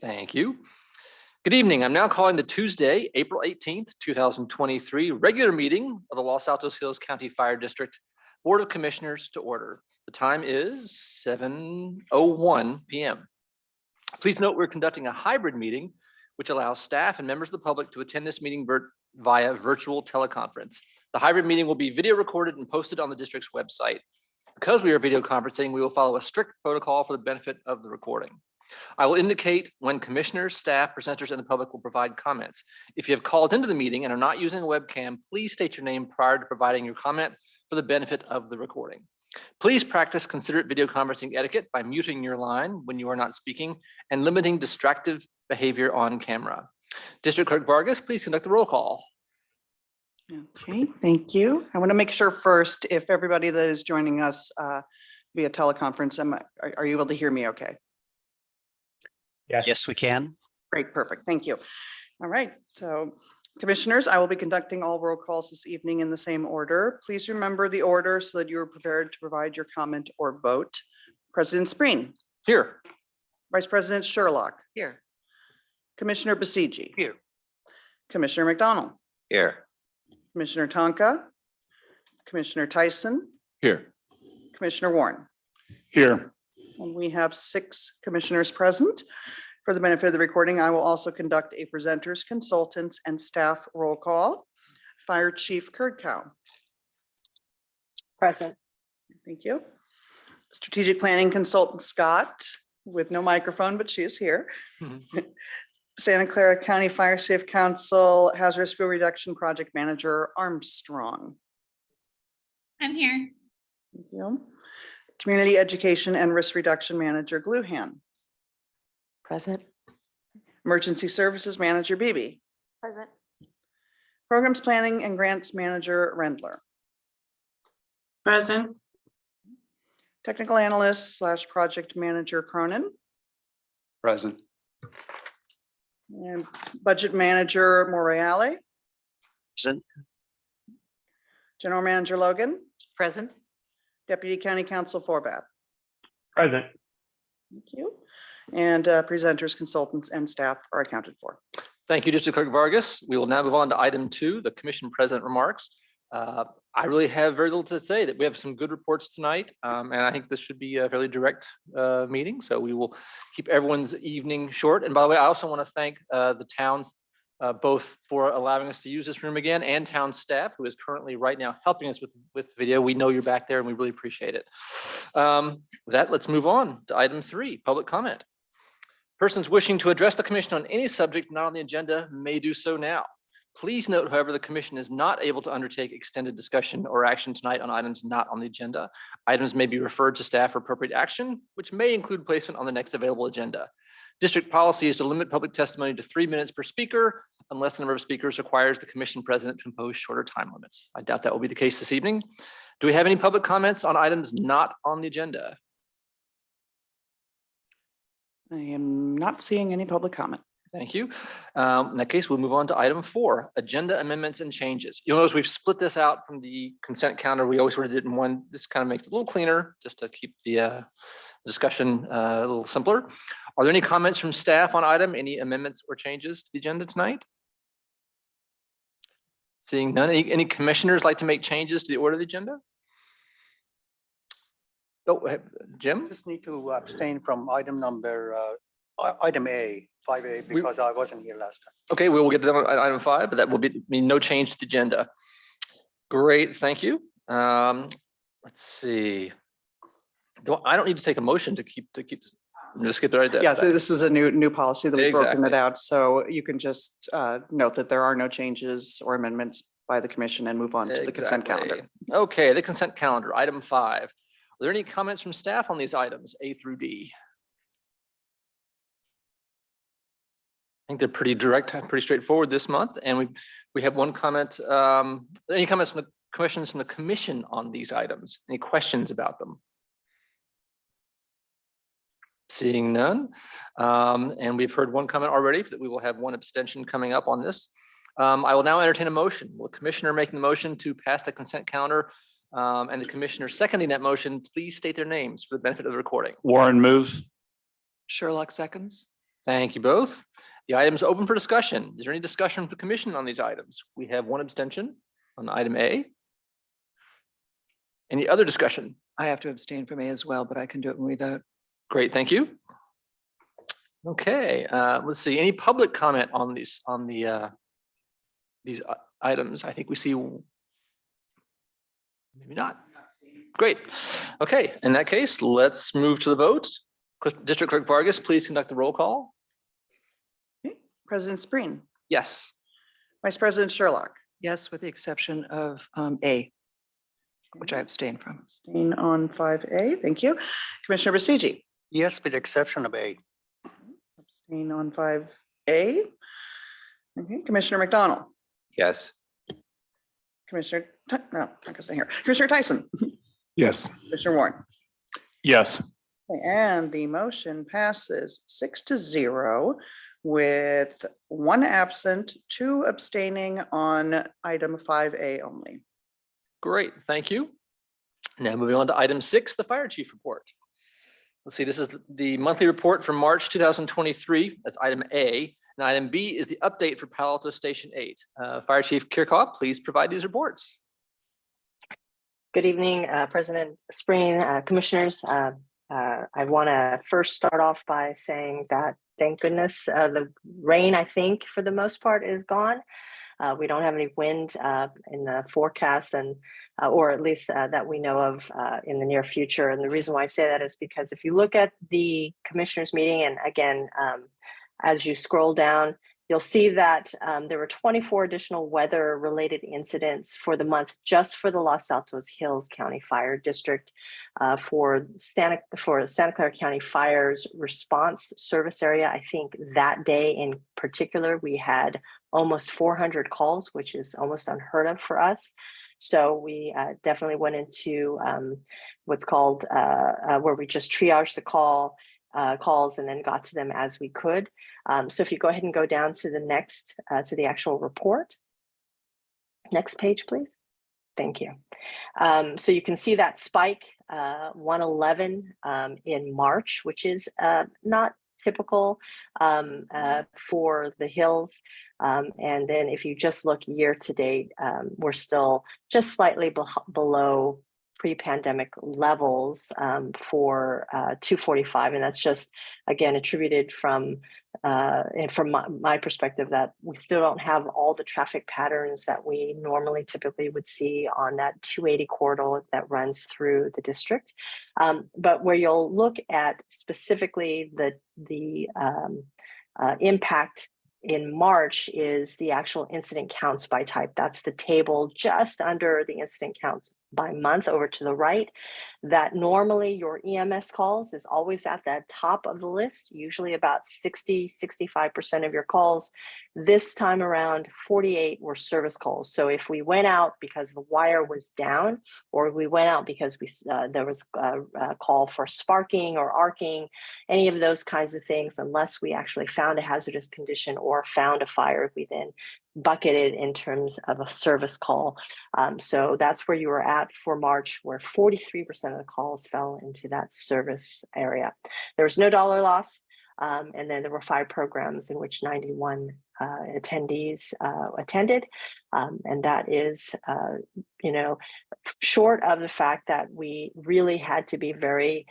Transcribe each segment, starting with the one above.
Thank you. Good evening. I'm now calling the Tuesday, April 18th, 2023 regular meeting of the Los Altos Hills County Fire District Board of Commissioners to order. The time is 7:01 p.m. Please note we're conducting a hybrid meeting, which allows staff and members of the public to attend this meeting via virtual teleconference. The hybrid meeting will be video recorded and posted on the district's website. Because we are video conferencing, we will follow a strict protocol for the benefit of the recording. I will indicate when commissioners, staff, presenters, and the public will provide comments. If you have called into the meeting and are not using a webcam, please state your name prior to providing your comment for the benefit of the recording. Please practice considerate video conferencing etiquette by muting your line when you are not speaking and limiting distractive behavior on camera. District Clerk Vargas, please conduct the roll call. Okay, thank you. I want to make sure first, if everybody that is joining us via teleconference, are you able to hear me okay? Yes, we can. Great, perfect. Thank you. All right. So commissioners, I will be conducting all roll calls this evening in the same order. Please remember the order so that you are prepared to provide your comment or vote. President Spreen. Here. Vice President Sherlock. Here. Commissioner Basigi. Here. Commissioner McDonald. Here. Commissioner Tonka. Commissioner Tyson. Here. Commissioner Warren. Here. And we have 6 commissioners present. For the benefit of the recording, I will also conduct a presenters, consultants, and staff roll call. Fire Chief Kurdkow. Present. Thank you. Strategic Planning Consultant Scott, with no microphone, but she is here. Santa Clara County Fire Safe Council Hazardous Fuel Reduction Project Manager Armstrong. I'm here. Thank you. Community Education and Risk Reduction Manager Gluhan. Present. Emergency Services Manager Beebe. Present. Programs Planning and Grants Manager Rendler. Present. Technical Analyst / Project Manager Cronin. Present. And Budget Manager Morreale. Present. General Manager Logan. Present. Deputy County Counsel Forbath. Present. Thank you. And presenters, consultants, and staff are accounted for. Thank you, District Clerk Vargas. We will now move on to item 2, the Commission President remarks. I really have very little to say. That we have some good reports tonight, and I think this should be a fairly direct meeting. So we will keep everyone's evening short. And by the way, I also want to thank the towns both for allowing us to use this room again, and town staff who is currently right now helping us with video. We know you're back there and we really appreciate it. With that, let's move on to item 3, public comment. Persons wishing to address the commission on any subject not on the agenda may do so now. Please note, however, the commission is not able to undertake extended discussion or action tonight on items not on the agenda. Items may be referred to staff for appropriate action, which may include placement on the next available agenda. District policy is to limit public testimony to 3 minutes per speaker unless the number of speakers requires the commission president to impose shorter time limits. I doubt that will be the case this evening. Do we have any public comments on items not on the agenda? I am not seeing any public comment. Thank you. In that case, we'll move on to item 4, agenda amendments and changes. You'll notice we've split this out from the consent calendar. We always sort of did it in one. This kind of makes it a little cleaner just to keep the discussion a little simpler. Are there any comments from staff on item? Any amendments or changes to the agenda tonight? Seeing none. Any commissioners like to make changes to the order of the agenda? Oh, Jim? Just need to abstain from item number, item A, 5A, because I wasn't here last time. Okay, we will get to item 5, but that will mean no change to the agenda. Great, thank you. Let's see. I don't need to take a motion to keep. I'm just skip it right there. Yeah, so this is a new policy that we've broken it Exactly. out. So you can just note that there are no changes or amendments by the commission and move on to the consent calendar. Exactly. Okay, the consent calendar, item 5. Are there any comments from staff on these items, A through D? I think they're pretty direct, pretty straightforward this month. And we have one comment. Any comments from the questions from the commission on these items? Any questions about them? Seeing none. And we've heard one comment already that we will have one abstention coming up on this. I will now entertain a motion. Will the commissioner making the motion to pass the consent calendar and the commissioner seconding that motion, please state their names for the benefit of the recording. Warren moves. Sherlock seconds. Thank you both. The item is open for discussion. Is there any discussion with the commission on these items? We have one abstention on item A. Any other discussion? I have to abstain from A as well, but I can do it when we vote. Great, thank you. Okay, let's see. Any public comment on these items? I think we see. Maybe not. Great. Okay, in that case, let's move to the vote. District Clerk Vargas, please conduct the roll call. Okay. President Spreen, Yes. Vice President Sherlock, Yes, with the exception of A, which I abstain from. abstain on 5A. Thank you. Commissioner Basiji, Yes, with the exception of A. abstain on 5A. Okay. Commissioner McDonald, Yes. Commissioner, no, not gonna say here. Commissioner Tyson, Yes. Commissioner Warren. Yes. And the motion passes 6-0 with 1 absent, 2 abstaining on item 5A only. Great, thank you. Now moving on to item 6, the fire chief report. Let's see, this is the monthly report from March 2023. That's item A. And item B is the update for Palo Alto Station 8. Fire Chief Kirchhoff, please provide these reports. Good evening, President Spreen, commissioners. I want to first start off by saying that thank goodness the rain, I think, for the most part is gone. We don't have any wind in the forecast, and or at least that we know of in the near future. And the reason why I say that is because if you look at the commissioners meeting, and again, as you scroll down, you'll see that there were 24 additional weather-related incidents for the month just for the Los Altos Hills County Fire District for Santa Clara County Fire's response service area. I think that day in particular, we had almost 400 calls, which is almost unheard of for us. So we definitely went into what's called where we just triaged the calls and then got to them as we could. So if you go ahead and go down to the next, to the actual report. Next page, please. Thank you. So you can see that spike 111 in March, which is not typical for the hills. And then if you just look year to date, we're still just slightly below pre-pandemic levels for 245, and that's just again attributed from and from my perspective that we still don't have all the traffic patterns that we normally typically would see on that 280 corridor that runs through the district. But where you'll look at specifically the impact in March is the actual incident counts by type. That's the table just under the incident counts by month over to the right. That normally your EMS calls is always at the top of the list, usually about 60-65% of your calls. This time around, 48 were service calls. So if we went out because the wire was down, or we went out because there was a call for sparking or arcing, any of those kinds of things, unless we actually found a hazardous condition or found a fire, we then bucketed in terms of a service call. So that's where you were at for March, where 43% of the calls fell into that service area. There was no dollar loss. And then there were 5 programs in which 91 attendees attended. And that is, you know, short of the fact that we really had to be very,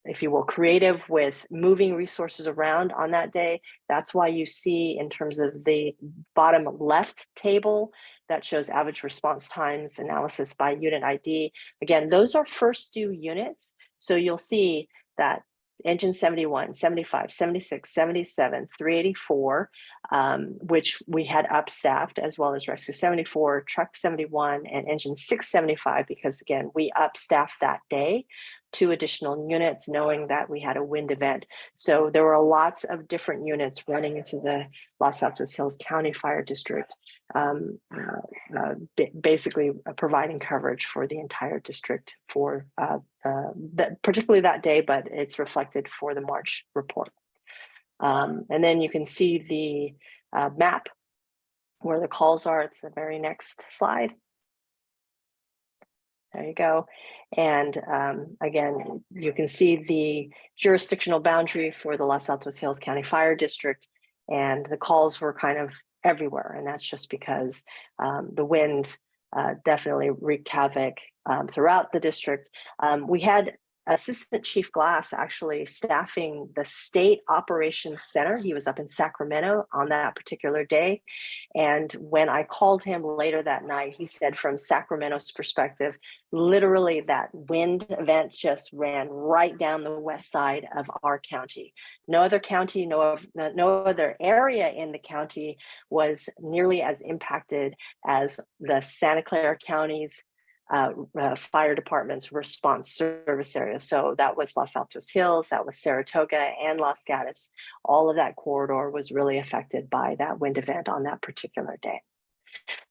if you will, creative with moving resources around on that day. That's why you see in terms of the bottom left table that shows average response times analysis by unit ID. Again, those are first due units. So you'll see that engine 71, 75, 76, 77, 384, which we had upstaffed, as well as rescue 74, truck 71, and engine 675, because again, we upstaffed that day 2 additional units, knowing that we had a wind event. So there were lots of different units running into the Los Altos Hills County Fire District, basically providing coverage for the entire district for particularly that day, but it's reflected for the March report. And then you can see the map where the calls are. It's the very next slide. There you go. And again, you can see the jurisdictional boundary for the Los Altos Hills County Fire District, and the calls were kind of everywhere. And that's just because the wind definitely wreaked havoc throughout the district. We had Assistant Chief Glass actually staffing the State Operations Center. He was up in Sacramento on that particular day. And when I called him later that night, he said from Sacramento's perspective, literally that wind event just ran right down the west side of our county. No other county, no other area in the county was nearly as impacted as the Santa Clara County's fire department's response service area. So that was Los Altos Hills, that was Saratoga and Los Gatos. All of that corridor was really affected by that wind event on that particular day.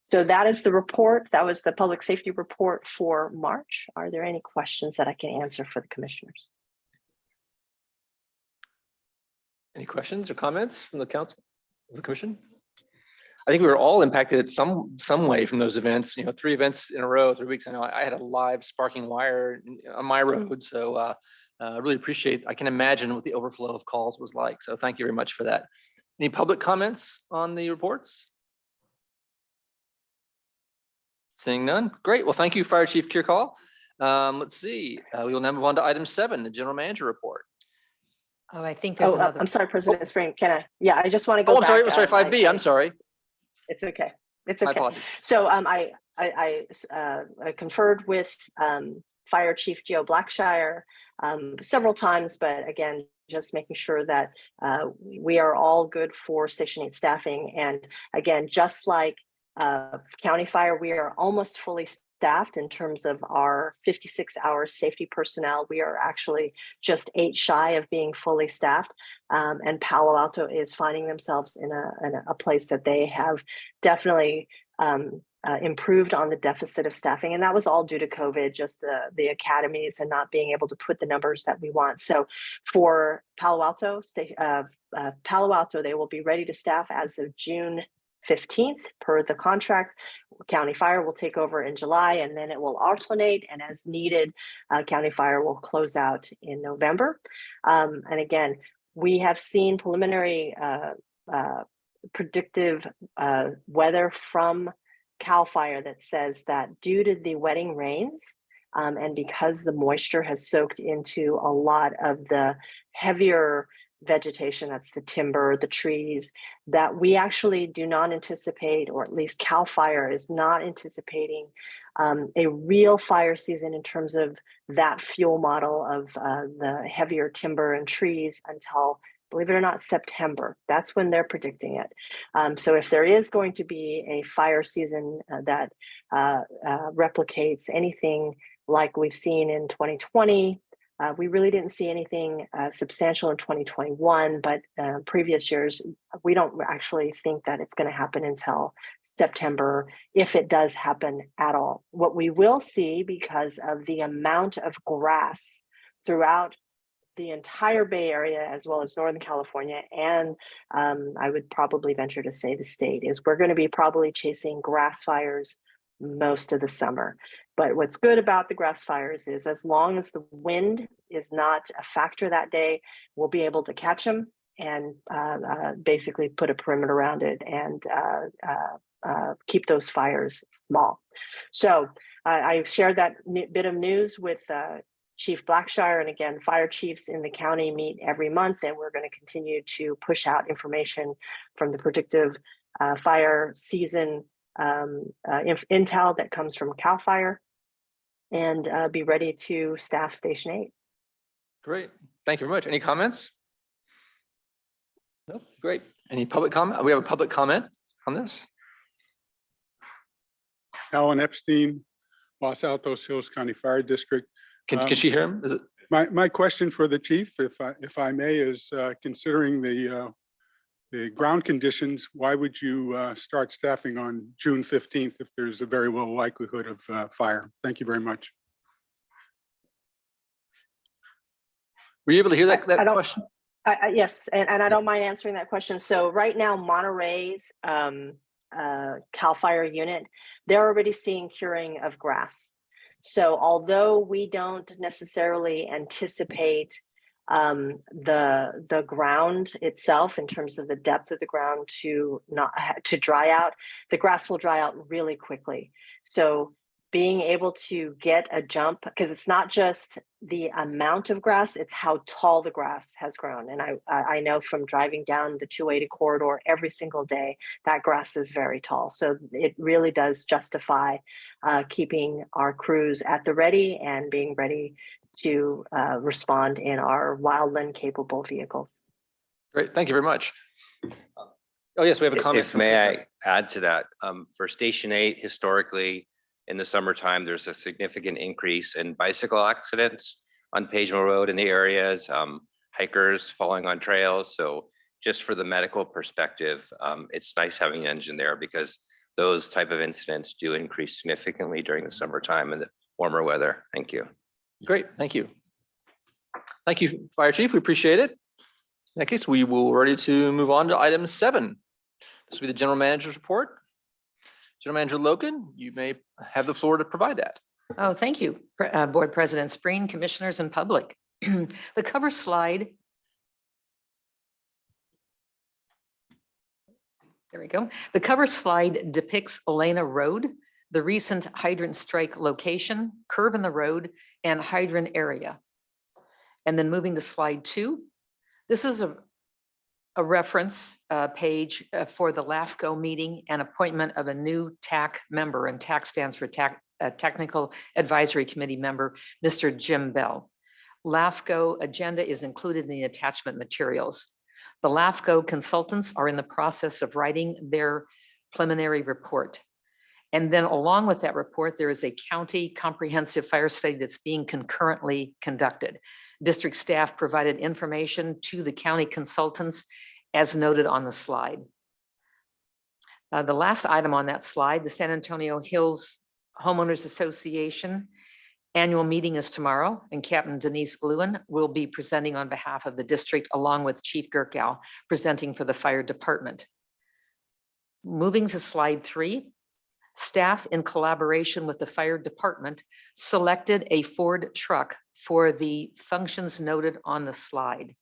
So that is the report. That was the public safety report for March. Are there any questions that I can answer for the commissioners? Any questions or comments from the council, the commission? I think we were all impacted some way from those events. 3 events in a row, 3 weeks. I know I had a live sparking wire on my road, so I really appreciate. I can imagine what the overflow of calls was like. So thank you very much for that. Any public comments on the reports? Seeing none. Great. Well, thank you, Fire Chief Kirkall. Let's see. We will now move on to item 7, the General Manager report. Oh, I think there's another. I'm sorry, President Spring. Can I? Yeah, I just want to go. Oh, I'm sorry. back. Sorry, 5B. I'm sorry. It's okay. It's My okay. apologies. So I conferred with Fire Chief Geo Blackshire several times, but again, just making sure that we are all good for Station 8 staffing. And again, just like County Fire, we are almost fully staffed in terms of our 56-hour safety personnel. We are actually just 8 shy of being fully staffed. And Palo Alto is finding themselves in a place that they have definitely improved on the deficit of staffing. And that was all due to COVID, just the academies and not being able to put the numbers that we want. So for Palo Alto, they will be ready to staff as of June 15th per the contract. County Fire will take over in July, and then it will alternate, and as needed, County Fire will close out in November. And again, we have seen preliminary predictive weather from CAL FIRE that says that due to the wetting rains and because the moisture has soaked into a lot of the heavier vegetation, that's the timber, the trees, that we actually do not anticipate, or at least CAL FIRE is not anticipating a real fire season in terms of that fuel model of the heavier timber and trees until, believe it or not, September. That's when they're predicting it. So if there is going to be a fire season that replicates anything like we've seen in 2020, we really didn't see anything substantial in 2021, but previous years, we don't actually think that it's going to happen until September, if it does happen at all. What we will see, because of the amount of grass throughout the entire Bay Area, as well as Northern California, and I would probably venture to say the state, is we're going to be probably chasing grass fires most of the summer. But what's good about the grass fires is as long as the wind is not a factor that day, we'll be able to catch them and basically put a perimeter around it and keep those fires small. So I shared that bit of news with Chief Blackshire, and again, fire chiefs in the county meet every month, and we're going to continue to push out information from the predictive fire season intel that comes from CAL FIRE, and be ready to staff Station 8. Great. Thank you very much. Any comments? No? Great. Any public comment? We have a public comment on this. Alan Epstein, Los Altos Hills County Fire District. Can she hear him? Is it? My question for the chief, if I may, is considering the ground conditions, why would you start staffing on June 15th if there's a very low likelihood of fire? Thank you very much. Were you able to hear that question? Yes, and I don't mind answering that question. So right now, Monterey's CAL FIRE unit, they're already seeing curing of grass. So although we don't necessarily anticipate the ground itself in terms of the depth of the ground to dry out, the grass will dry out really quickly. So being able to get a jump, because it's not just the amount of grass, it's how tall the grass has grown. And I know from driving down the 280 corridor every single day, that grass is very tall. So it really does justify keeping our crews at the ready and being ready to respond in our wildland capable vehicles. Great, thank you very much. Oh, yes, we have a comment. If may I add to that, for Station 8, historically, in the summertime, there's a significant increase in bicycle accidents on Pageville Road in the areas, hikers falling on trails. So just for the medical perspective, it's nice having an engine there because those type of incidents do increase significantly during the summertime and the warmer weather. Thank you. Great, thank you. Thank you, Fire Chief, we appreciate it. In that case, we will ready to move on to item 7. This will be the General Manager's report. General Manager Logan, you may have the floor to provide that. Oh, thank you, Board President Spreen, Commissioners, and public. The cover slide. There we go. The cover slide depicts Elena Road, the recent hydrant strike location, curve in the road, and hydrant area. And then moving to slide 2. This is a reference page for the LAHCFD meeting and appointment of a new TAC member, and TAC stands for Technical Advisory Committee member, Mr. Jim Bell. LAHCFD agenda is included in the attachment materials. The LAHCFD consultants are in the process of writing their preliminary report. And then along with that report, there is a county comprehensive fire study that's being concurrently conducted. District staff provided information to the county consultants as noted on the slide. The last item on that slide, the San Antonio Hills Homeowners Association annual meeting is tomorrow, and Captain Denise Gluen will be presenting on behalf of the district along with Chief Gerkow presenting for the fire department. Moving to slide 3, staff in collaboration with the fire department selected a Ford truck for the functions noted on the slide.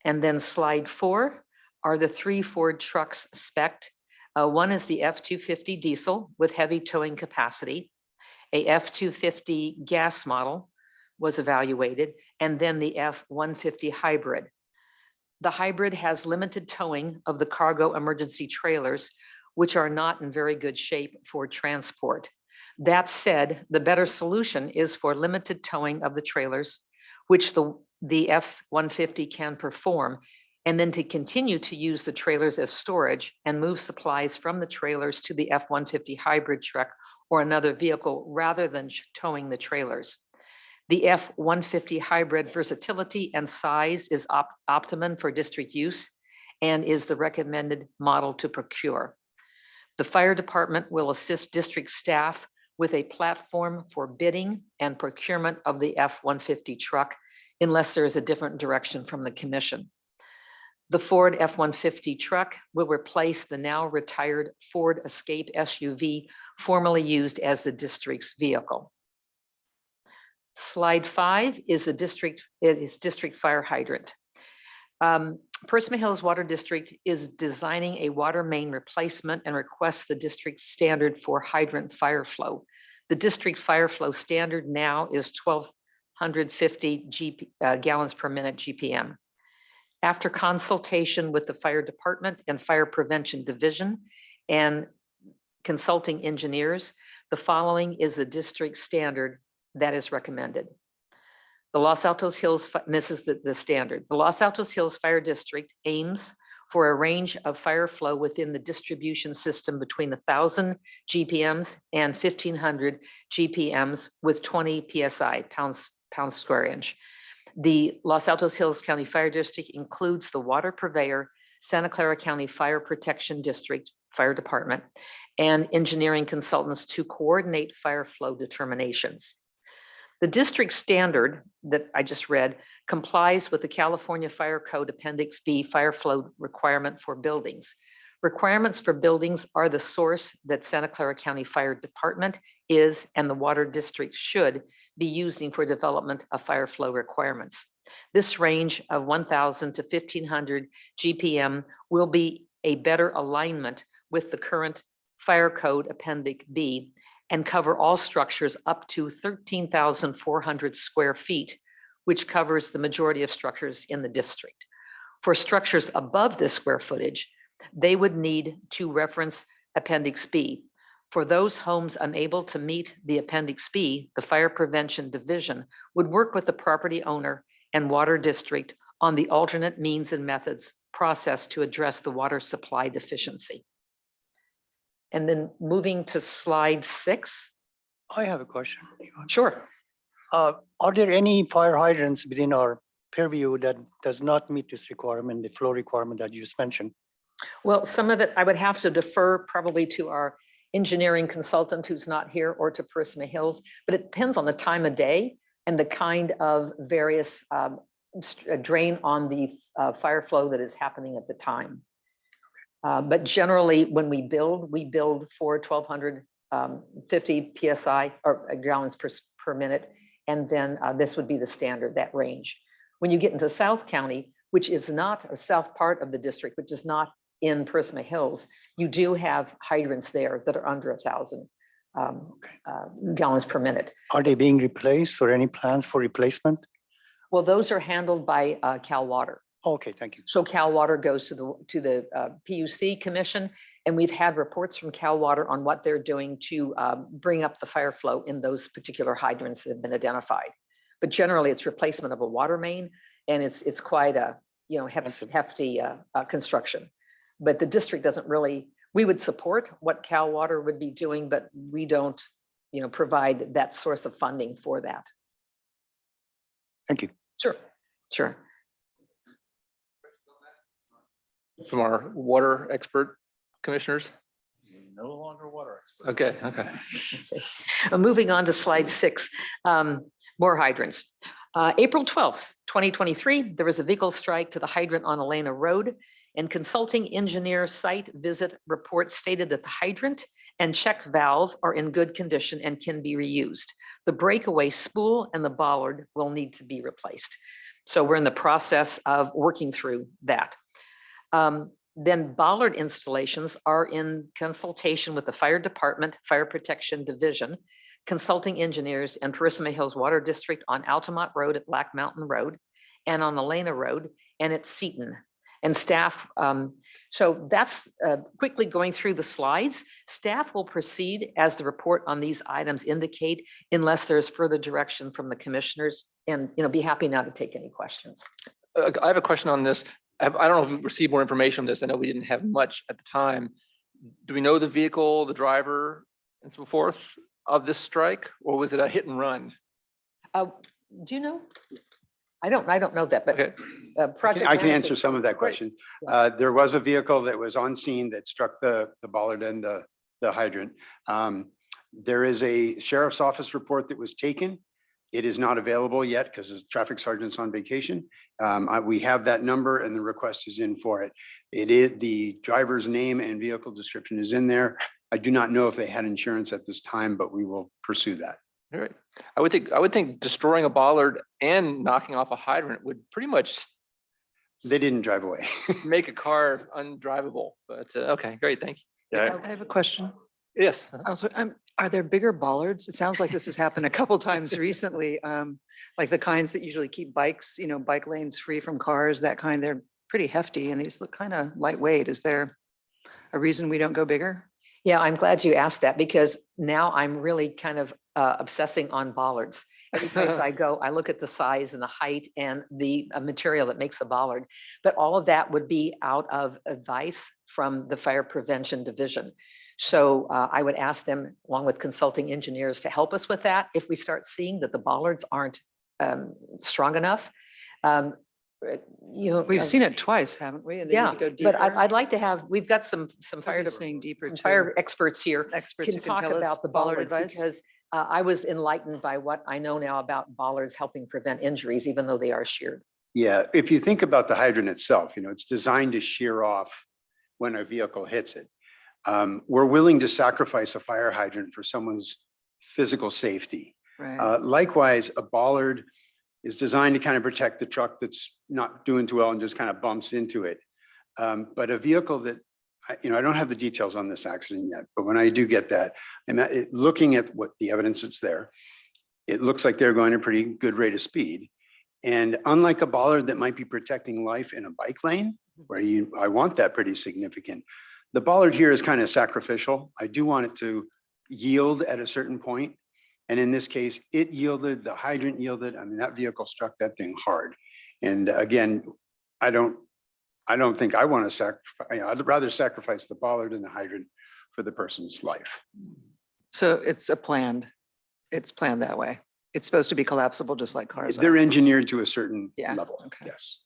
And then slide 4 are the 3 Ford trucks spec'd. One is the F-250 diesel with heavy towing capacity. A F-250 gas model was evaluated, and then the F-150 hybrid. The hybrid has limited towing of the cargo emergency trailers, which are not in very good shape for transport. That said, the better solution is for limited towing of the trailers, which the F-150 can perform, and then to continue to use the trailers as storage and move supplies from the trailers to the F-150 hybrid truck or another vehicle rather than towing the trailers. The F-150 hybrid versatility and size is optimum for district use and is the recommended model to procure. The fire department will assist district staff with a platform for bidding and procurement of the F-150 truck unless there is a different direction from the commission. The Ford F-150 truck will replace the now retired Ford Escape SUV, formerly used as the district's vehicle. Slide 5 is the district fire hydrant. Percival Hills Water District is designing a water main replacement and requests the district standard for hydrant fire flow. The district fire flow standard now is 1,250 gallons per minute GPM. After consultation with the fire department and fire prevention division and consulting engineers, the following is the district standard that is recommended. The Los Altos Hills, and this is the standard. The Los Altos Hills Fire District aims for a range of fire flow within the distribution system between 1,000 GPMs and 1,500 GPMs with 20 PSI, pounds square inch. The Los Altos Hills County Fire District includes the water purveyor, Santa Clara County Fire Protection District Fire Department, and engineering consultants to coordinate fire flow determinations. The district standard that I just read complies with the California Fire Code Appendix B fire flow requirement for buildings. Requirements for buildings are the source that Santa Clara County Fire Department is and the water district should be using for development of fire flow requirements. This range of 1,000 to 1,500 GPM will be a better alignment with the current Fire Code Appendix B and cover all structures up to 13,400 square feet, which covers the majority of structures in the district. For structures above this square footage, they would need to reference Appendix B. For those homes unable to meet the Appendix B, the Fire Prevention Division would work with the property owner and water district on the alternate means and methods process to address the water supply deficiency. And then moving to slide 6. I have a question. Sure. Are there any fire hydrants within our purview that does not meet this requirement, the flow requirement that you just mentioned? Well, some of it I would have to defer probably to our engineering consultant who's not here or to Prisma Hills, but it depends on the time of day and the kind of various drain on the fire flow that is happening at the time. But generally, when we build for 1,250 PSI or gallons per minute. And then this would be the standard, that range. When you get into South County, which is not a south part of the district, which is not in Prisma Hills, you do have hydrants there that are under 1,000 gallons per minute. Are they being replaced or any plans for replacement? Well, those are handled by Cal Water. Okay, thank you. So Cal Water goes to the PUC commission, and we've had reports from Cal Water on what they're doing to bring up the fire flow in those particular hydrants that have been identified. But generally, it's replacement of a water main, and it's quite a hefty construction. But the district doesn't really. We would support what Cal Water would be doing, but we don't, provide that source of funding for that. Thank you. Sure, sure. From our water expert commissioners? No longer water. Okay, okay. Moving on to slide 6, more hydrants. April 12th, 2023, there was a vehicle strike to the hydrant on Elena Road, and consulting engineer site visit report stated that the hydrant and check valve are in good condition and can be reused. The breakaway spool and the bollard will need to be replaced. So we're in the process of working through that. Then bollard installations are in consultation with the fire department, fire protection division, consulting engineers, and Prisma Hills Water District on Altamont Road at Black Mountain Road, and on Elena Road and at Seton. And staff, so that's quickly going through the slides. Staff will proceed as the report on these items indicate, unless there's further direction from the commissioners, and be happy now to take any questions. I have a question on this. I don't know if we received more information on this. I know we didn't have much at the time. Do we know the vehicle, the driver, and so forth of this strike, or was it a hit and run? Do you know? I don't know that, but Okay. project I can manager- answer some of that Great. question. There was a vehicle that was on scene that struck the bollard and the hydrant. There is a sheriff's office report that was taken. It is not available yet because the traffic sergeant's on vacation. We have that number and the request is in for it. It is the driver's name and vehicle description is in there. I do not know if they had insurance at this time, but we will pursue that. All right. I would think destroying a bollard and knocking off a hydrant would pretty much They didn't drive away. make a car undrivable. But okay, great, thank you. I have a question. Yes. Also, are there bigger bollards? It sounds like this has happened a couple times recently, like the kinds that usually keep bikes, bike lanes free from cars, that kind. They're pretty hefty and these look kind of lightweight. Is there a reason we don't go bigger? Yeah, I'm glad you asked that, because now I'm really kind of obsessing on bollards. Every place I go, I look at the size and the height and the material that makes the bollard. But all of that would be out of advice from the fire prevention division. So I would ask them, along with consulting engineers, to help us with that. If we start seeing that the bollards aren't strong enough, We've seen it twice, haven't we? And they need yeah, to go but deeper. I'd like to have, we've got some fire, Saying deeper some too. fire experts here Some experts can who can talk tell us about the bollard bollards, advice. because I was enlightened by what I know now about bollards helping prevent injuries, even though they are sheared. Yeah, if you think about the hydrant itself, it's designed to shear off when a vehicle hits it. We're willing to sacrifice a fire hydrant for someone's physical safety. Right. Likewise, a bollard is designed to kind of protect the truck that's not doing too well and just kind of bumps into it. But a vehicle that, I don't have the details on this accident yet, but when I do get that, and looking at what the evidence that's there, it looks like they're going at a pretty good rate of speed. And unlike a bollard that might be protecting life in a bike lane, where I want that pretty significant, the bollard here is kind of sacrificial. I do want it to yield at a certain point. And in this case, it yielded, the hydrant yielded. I mean, that vehicle struck that thing hard. And again, I don't think I want to sacrifice, I'd rather sacrifice the bollard and the hydrant for the person's life. So it's planned that way. It's supposed to be collapsible just like cars They're are. engineered to a certain Yeah, level, okay. yes.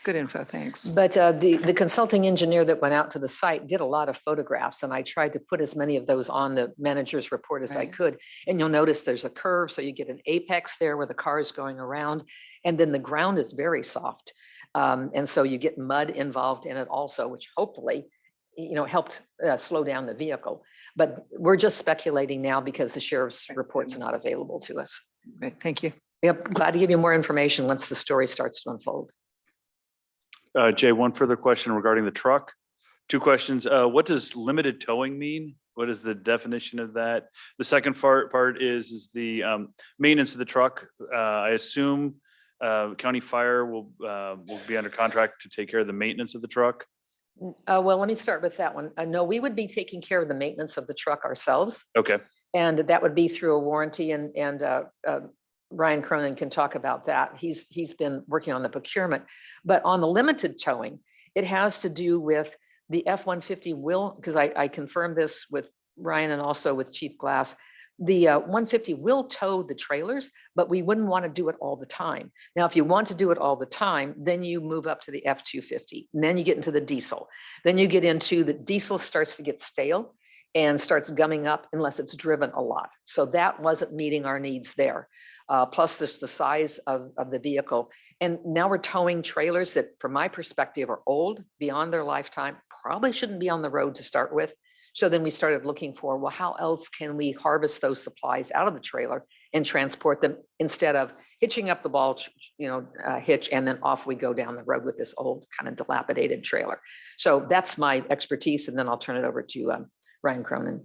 Good info, thanks. But the consulting engineer that went out to the site did a lot of photographs, and I tried to put as many of those on the manager's report as I Right. could. And you'll notice there's a curve, so you get an apex there where the car is going around, and then the ground is very soft. And so you get mud involved in it also, which hopefully, helped slow down the vehicle. But we're just speculating now because the sheriff's report's not available to us. Great, thank you. Yep, glad to give you more information once the story starts to unfold. Jay, one further question regarding the truck. Two questions. What does limited towing mean? What is the definition of that? The second part is the maintenance of the truck. I assume County Fire will be under contract to take care of the maintenance of the truck. Well, let me start with that one. No, we would be taking care of the maintenance of the truck ourselves. Okay. And that would be through a warranty, and Ryan Cronin can talk about that. He's been working on the procurement. But on the limited towing, it has to do with the F-150 will, because I confirmed this with Ryan and also with Chief Glass, the 150 will tow the trailers, but we wouldn't want to do it all the time. Now, if you want to do it all the time, then you move up to the F-250, and then you get into the diesel. Then you get into the diesel starts to get stale and starts gumming up unless it's driven a lot. So that wasn't meeting our needs there. Plus there's the size of the vehicle. And now we're towing trailers that, from my perspective, are old, beyond their lifetime, probably shouldn't be on the road to start with. So then we started looking for, well, how else can we harvest those supplies out of the trailer and transport them instead of hitching up the ball, hitch, and then off we go down the road with this old kind of dilapidated trailer. So that's my expertise. And then I'll turn it over to Ryan Cronin.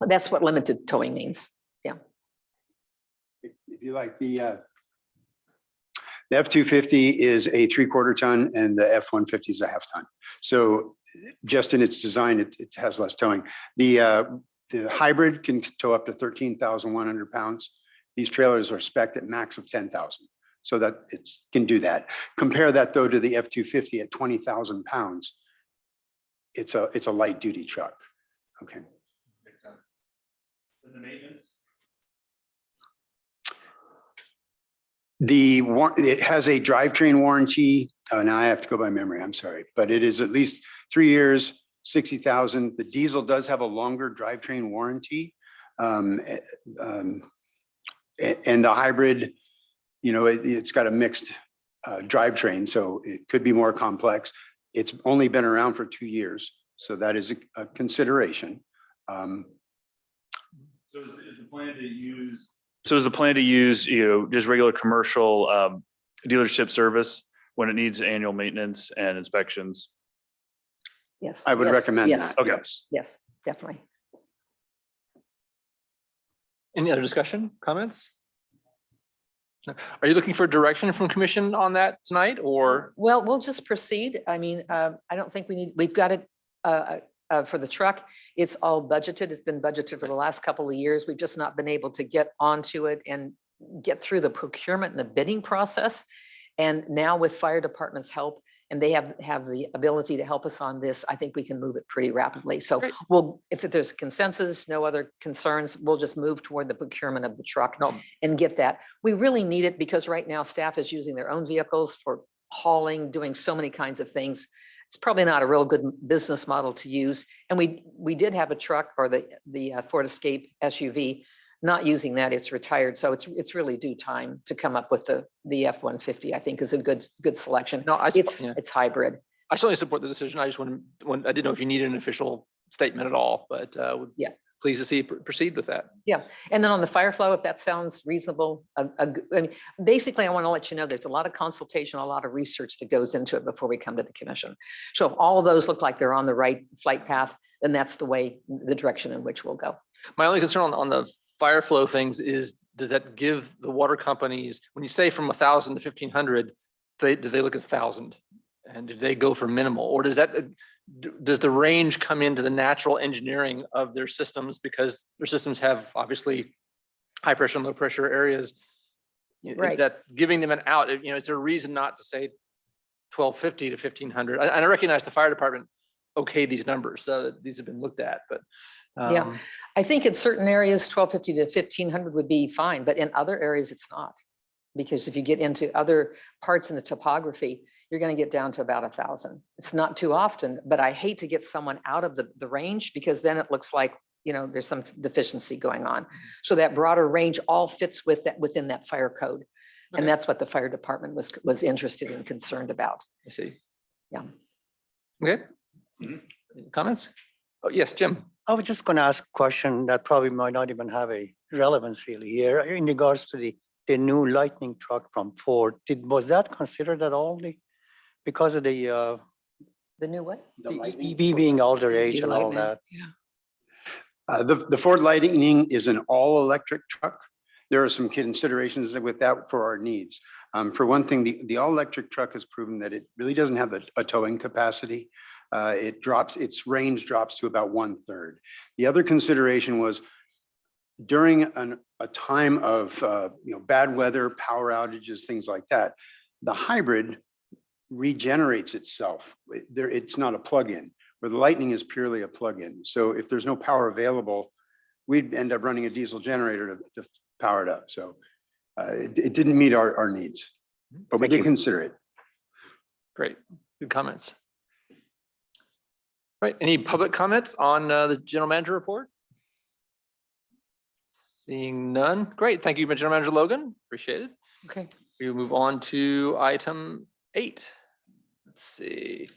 That's what limited towing means. Yeah. If you like, the F-250 is a 3/4 ton and the F-150 is a 1/2 ton. So just in its design, it has less towing. The hybrid can tow up to 13,100 pounds. These trailers are spec'd at max of 10,000. So that it can do that. Compare that though to the F-250 at 20,000 pounds. It's a light duty truck. Okay. Makes sense. And the maintenance? It has a drivetrain warranty. Now I have to go by memory, I'm sorry, but it is at least 3 years, 60,000. The diesel does have a longer drivetrain warranty. And the hybrid, it's got a mixed drivetrain, so it could be more complex. It's only been around for 2 years, so that is a consideration. So is the plan to use? So is the plan to use, just regular commercial dealership service when it needs annual maintenance and inspections? Yes. I would yes, recommend yes, that. Okay. Yes. Yes, definitely. Any other discussion, comments? No. Are you looking for direction from commission on that tonight, or? Well, we'll just proceed. I mean, I don't think we've got it for the truck. It's all budgeted. It's been budgeted for the last couple of years. We've just not been able to get onto it and get through the procurement and the bidding process. And now with fire department's help, and they have the ability to help us on this, I think we can move it pretty rapidly. So Great. if there's consensus, no other concerns, we'll just move toward the procurement of the truck No. and get that. We really need it because right now staff is using their own vehicles for hauling, doing so many kinds of things. It's probably not a real good business model to use. And we did have a truck, or the Ford Escape SUV. Not using that, it's retired. So it's really due time to come up with the F-150. I think is a good selection. No, It's hybrid. I certainly support the decision. I just I didn't know if you needed an official statement at all, but Yeah. pleased to see you proceed with that. Yeah, and then on the fire flow, if that sounds reasonable, I mean, basically, I want to let you know, there's a lot of consultation, a lot of research that goes into it before we come to the commission. So if all of those look like they're on the right flight path, then that's the direction in which we'll go. My only concern on the fire flow things is, does that give the water companies, when you say from 1,000 to 1,500, do they look at 1,000? And do they go for minimal, or does the range come into the natural engineering of their systems, because their systems have obviously high pressure and low pressure areas? Right. Is that giving them an out? Is there a reason not to say 1,250 to 1,500? And I recognize the fire department okay these numbers, so these have been looked at, but Yeah, I think in certain areas, 1,250 to 1,500 would be fine, but in other areas, it's not. Because if you get into other parts in the topography, you're going to get down to about 1,000. It's not too often, but I hate to get someone out of the range, because then it looks like, there's some deficiency going on. So that broader range all fits within that fire code. Okay. And that's what the fire department was interested and concerned about. I see. Yeah. Okay. Any comments? Oh, yes, Jim. I was just going to ask a question that probably might not even have a relevance really here in regards to the new lightning truck from Ford. Was that considered at all? Because of the The new what? EV being older age and all Lightning, that. Yeah. The Ford Lightning is an all-electric truck. There are some considerations with that for our needs. For one thing, the all-electric truck has proven that it really doesn't have a towing capacity. Its range drops to about 1/3. The other consideration was during a time of bad weather, power outages, things like that, the hybrid regenerates itself. It's not a plug-in, where the Lightning is purely a plug-in. So if there's no power available, we'd end up running a diesel generator to power it up. So it didn't meet our needs, but we did consider it. Great. Good comments. Right. Any public comments on the general manager report? Seeing none. Great. Thank you, General Manager Logan. Appreciate it. Okay. We will move on to item 8. Let's see.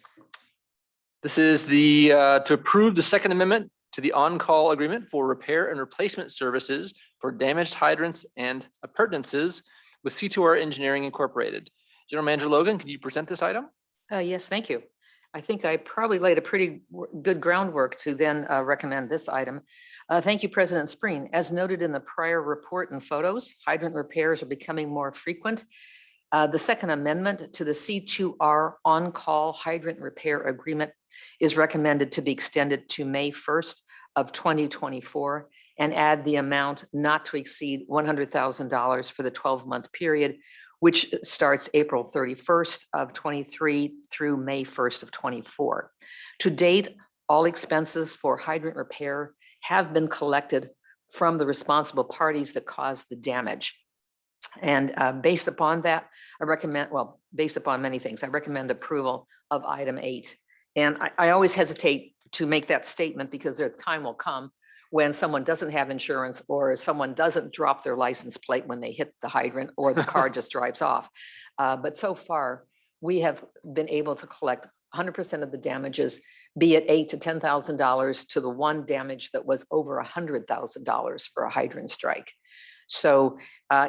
This is to approve the Second Amendment to the on-call agreement for repair and replacement services for damaged hydrants and appurtenances with C2R Engineering Incorporated. General Manager Logan, can you present this item? Yes, thank you. I think I probably laid a pretty good groundwork to then recommend this item. Thank you, President Spreen. As noted in the prior report and photos, hydrant repairs are becoming more frequent. The Second Amendment to the C2R on-call hydrant repair agreement is recommended to be extended to May 1st of 2024 and add the amount not to exceed $100,000 for the 12-month period, which starts April 31st of 23 through May 1st of 24. To date, all expenses for hydrant repair have been collected from the responsible parties that caused the damage. And based upon that, based upon many things, I recommend approval of item 8. And I always hesitate to make that statement because the time will come when someone doesn't have insurance or someone doesn't drop their license plate when they hit the hydrant or the car just drives off. But so far, we have been able to collect 100% of the damages, be it $8,000 to $10,000 to the one damage that was over $100,000 for a hydrant strike. So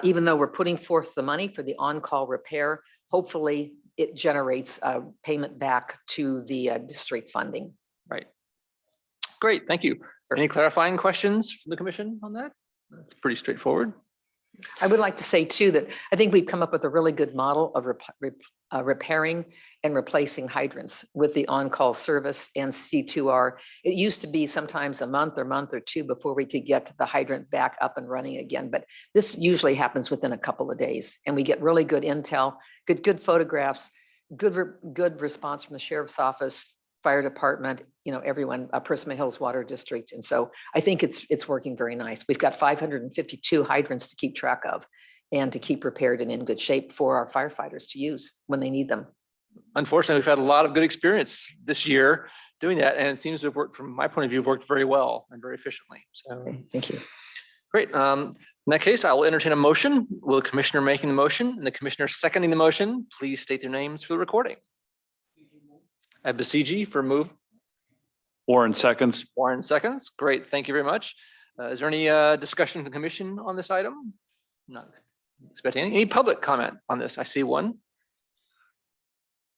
even though we're putting forth the money for the on-call repair, hopefully it generates payment back to the district funding. Right. Great, thank you. Are there any clarifying questions from the commission on that? That's pretty straightforward. I would like to say too that I think we've come up with a really good model of repairing and replacing hydrants with the on-call service and C2R. It used to be sometimes a month or two before we could get the hydrant back up and running again, but this usually happens within a couple of days, and we get really good intel, good photographs, good response from the sheriff's office, fire department, everyone, Prisma Hills Water District. And so I think it's working very nice. We've got 552 hydrants to keep track of and to keep repaired and in good shape for our firefighters to use when they need them. Unfortunately, we've had a lot of good experience this year doing that, and it seems to have worked, from my point of view, worked very well and very efficiently. So Okay, thank you. great. In that case, I will entertain a motion. Will the commissioner making the motion and the commissioner seconding the motion please state their names for the recording? Ed Basiji for move. Warren seconds. Warren seconds. Great. Thank you very much. Is there any discussion in the commission on this item? Not expecting any public comment on this. I see one.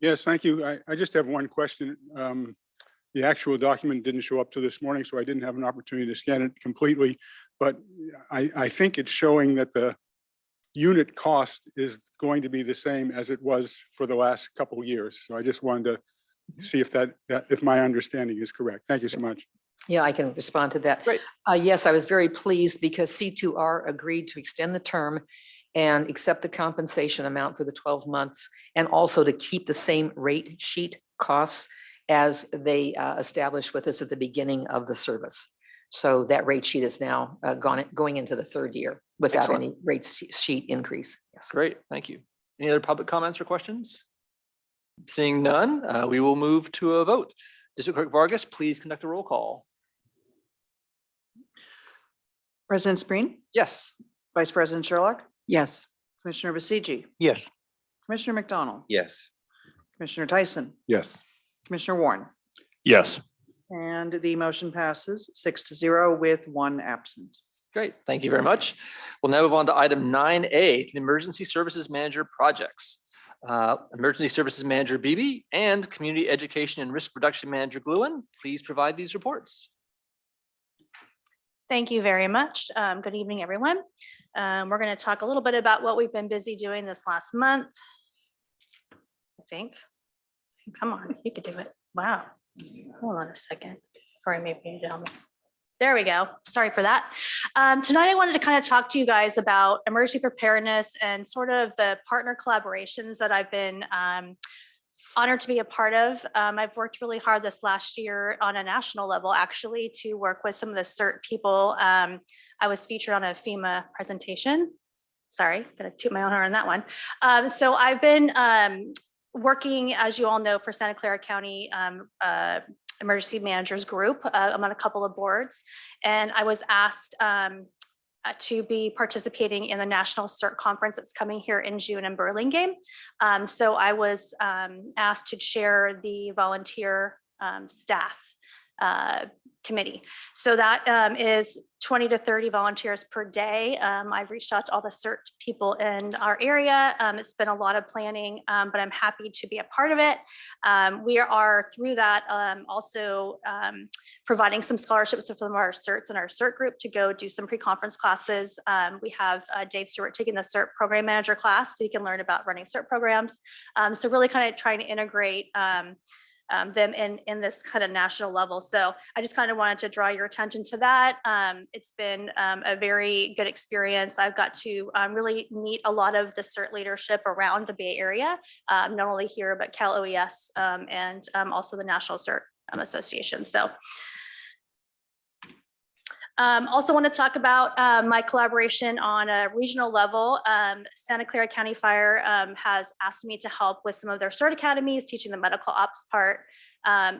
Yes, thank you. I just have one question. The actual document didn't show up till this morning, so I didn't have an opportunity to scan it completely. But I think it's showing that the unit cost is going to be the same as it was for the last couple of years. So I just wanted to see if if my understanding is correct. Thank you so much. Yeah, I can respond to that. Great. Yes, I was very pleased because C2R agreed to extend the term and accept the compensation amount for the 12 months and also to keep the same rate sheet costs as they established with us at the beginning of the service. So that rate sheet is now going into the third year without Excellent. any rate sheet increase. Yes. Great. Thank you. Any other public comments or questions? Seeing none, we will move to a vote. District Clerk Vargas, please conduct a roll call. President Spreen, Yes. Vice President Sherlock, Yes. Commissioner Basiji, Yes. Commissioner McDonald, Yes. Commissioner Tyson, Yes. Commissioner Warren. Yes. And the motion passes 6-0 with 1 absent. Great. Thank you very much. We'll now move on to item 9A, the Emergency Services Manager projects. Emergency Services Manager Beebe and Community Education and Risk Reduction Manager Gluen, please provide these reports. Thank you very much. Good evening, everyone. We're going to talk a little bit about what we've been busy doing this last month. I think. Come on, you could do it. Wow. Hold on a second. Or maybe you don't. There we go. Sorry for that. Tonight, I wanted to kind of talk to you guys about emergency preparedness and sort of the partner collaborations that I've been honored to be a part of. I've worked really hard this last year on a national level, actually, to work with some of the CERT people. I was featured on a FEMA presentation. Sorry, gonna toot my own horn on that one. So I've been working, as you all know, for Santa Clara County Emergency Managers Group. I'm on a couple of boards, and I was asked to be participating in the National CERT Conference that's coming here in June in Burlingame. So I was asked to chair the volunteer staff committee. So that is 20 to 30 volunteers per day. I've reached out to all the CERT people in our area. It's been a lot of planning, but I'm happy to be a part of it. We are through that also providing some scholarships to some of our CERTs in our CERT group to go do some pre-conference classes. We have Dave Stewart taking the CERT program manager class, so you can learn about running CERT programs. So really kind of trying to integrate them in this kind of national level. So I just kind of wanted to draw your attention to that. It's been a very good experience. I've got to really meet a lot of the CERT leadership around the Bay Area, not only here, but Cal OES and also the National CERT Association. So also want to talk about my collaboration on a regional level. Santa Clara County Fire has asked me to help with some of their CERT academies, teaching the medical ops part.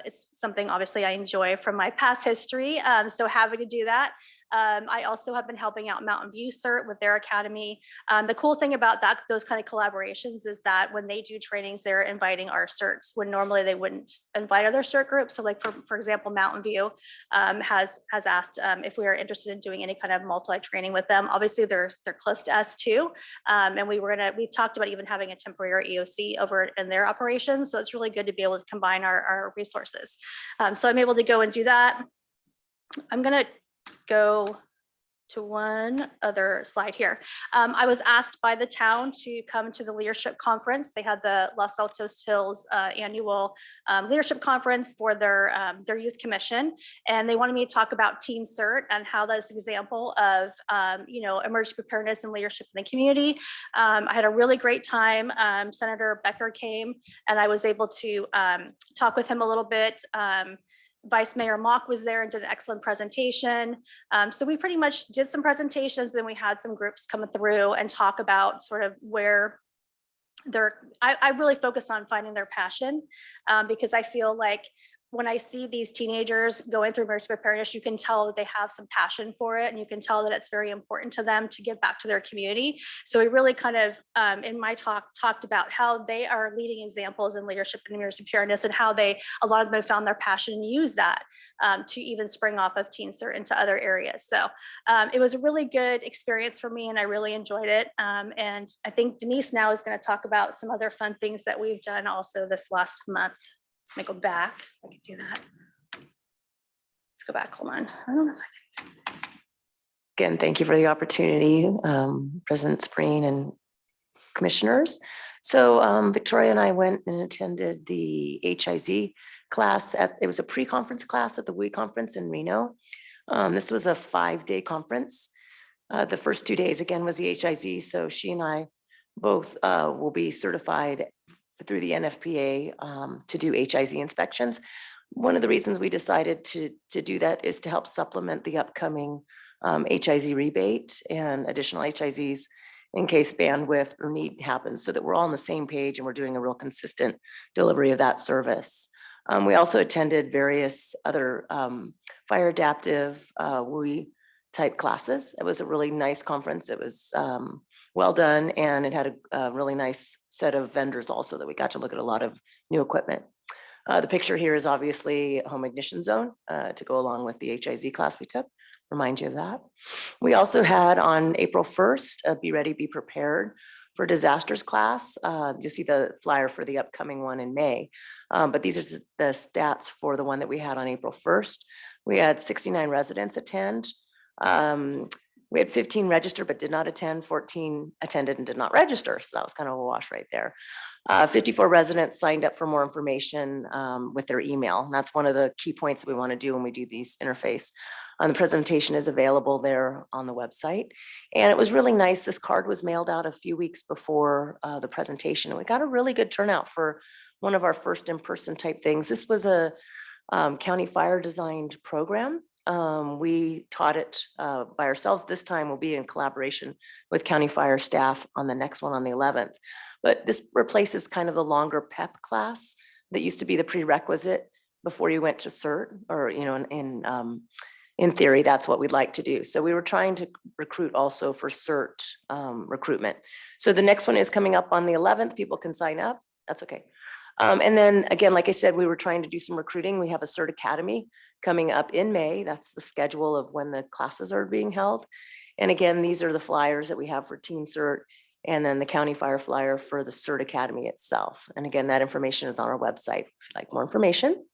It's something obviously I enjoy from my past history, so happy to do that. I also have been helping out Mountain View CERT with their academy. The cool thing about those kind of collaborations is that when they do trainings, they're inviting our CERTs when normally they wouldn't invite other CERT groups. So like for example, Mountain View has asked if we are interested in doing any kind of multi-training with them. Obviously they're close to us too. And we've talked about even having a temporary EOC over in their operations. So it's really good to be able to combine our resources. So I'm able to go and do that. I'm gonna go to one other slide here. I was asked by the town to come to the leadership conference. They had the Los Altos Hills annual leadership conference for their youth commission. And they wanted me to talk about Teen CERT and how that's an example of, emergency preparedness and leadership in the community. I had a really great time. Senator Becker came and I was able to talk with him a little bit. Vice Mayor Mock was there and did an excellent presentation. So we pretty much did some presentations and we had some groups coming through and talk about sort of where I really focused on finding their passion because I feel like when I see these teenagers going through emergency preparedness, you can tell that they have some passion for it, and you can tell that it's very important to them to give back to their community. So we really kind of, in my talk, talked about how they are leading examples in leadership and emergency preparedness, and how a lot of them found their passion and use that to even spring off of Teen Cert into other areas. So it was a really good experience for me, and I really enjoyed it. And I think Denise now is going to talk about some other fun things that we've done also this last month. Let me go back. I can do that. Let's go back. Hold on. I don't know if I can. Again, thank you for the opportunity, President Spreen and commissioners. So Victoria and I went and attended the HIZ class it was a pre-conference class at the WE conference in Reno. This was a 5-day conference. The first 2 days again was the HIZ. So she and I both will be certified through the NFPA to do HIZ inspections. One of the reasons we decided to do that is to help supplement the upcoming HIZ rebate and additional HIZs in case bandwidth or need happens, so that we're all on the same page and we're doing a real consistent delivery of that service. We also attended various other fire adaptive WE type classes. It was a really nice conference. It was well done, and it had a really nice set of vendors also that we got to look at a lot of new equipment. The picture here is obviously a home ignition zone to go along with the HIZ class we took, remind you of that. We also had on April 1st, a Be Ready, Be Prepared for Disasters class. You'll see the flyer for the upcoming one in May, but these are the stats for the one that we had on April 1st. We had 69 residents attend. We had 15 register but did not attend, 14 attended and did not register. So that was kind of a wash right there. 54 residents signed up for more information with their email. And that's one of the key points that we want to do when we do these interface. The presentation is available there on the website. And it was really nice. This card was mailed out a few weeks before the presentation. And we got a really good turnout for one of our first in-person type things. This was a county fire designed program. We taught it by ourselves. This time we'll be in collaboration with county fire staff on the next one on the 11th. But this replaces kind of the longer PEP class that used to be the prerequisite before you went to CERT, or, you know, in theory, that's what we'd like to do. So we were trying to recruit also for CERT recruitment. So the next one is coming up on the 11th. People can sign up. That's okay. And then again, like I said, we were trying to do some recruiting. We have a CERT Academy coming up in May. That's the schedule of when the classes are being held. And again, these are the flyers that we have for Teen Cert, and then the county fire flyer for the CERT Academy itself. And again, that information is on our website if you'd like more information.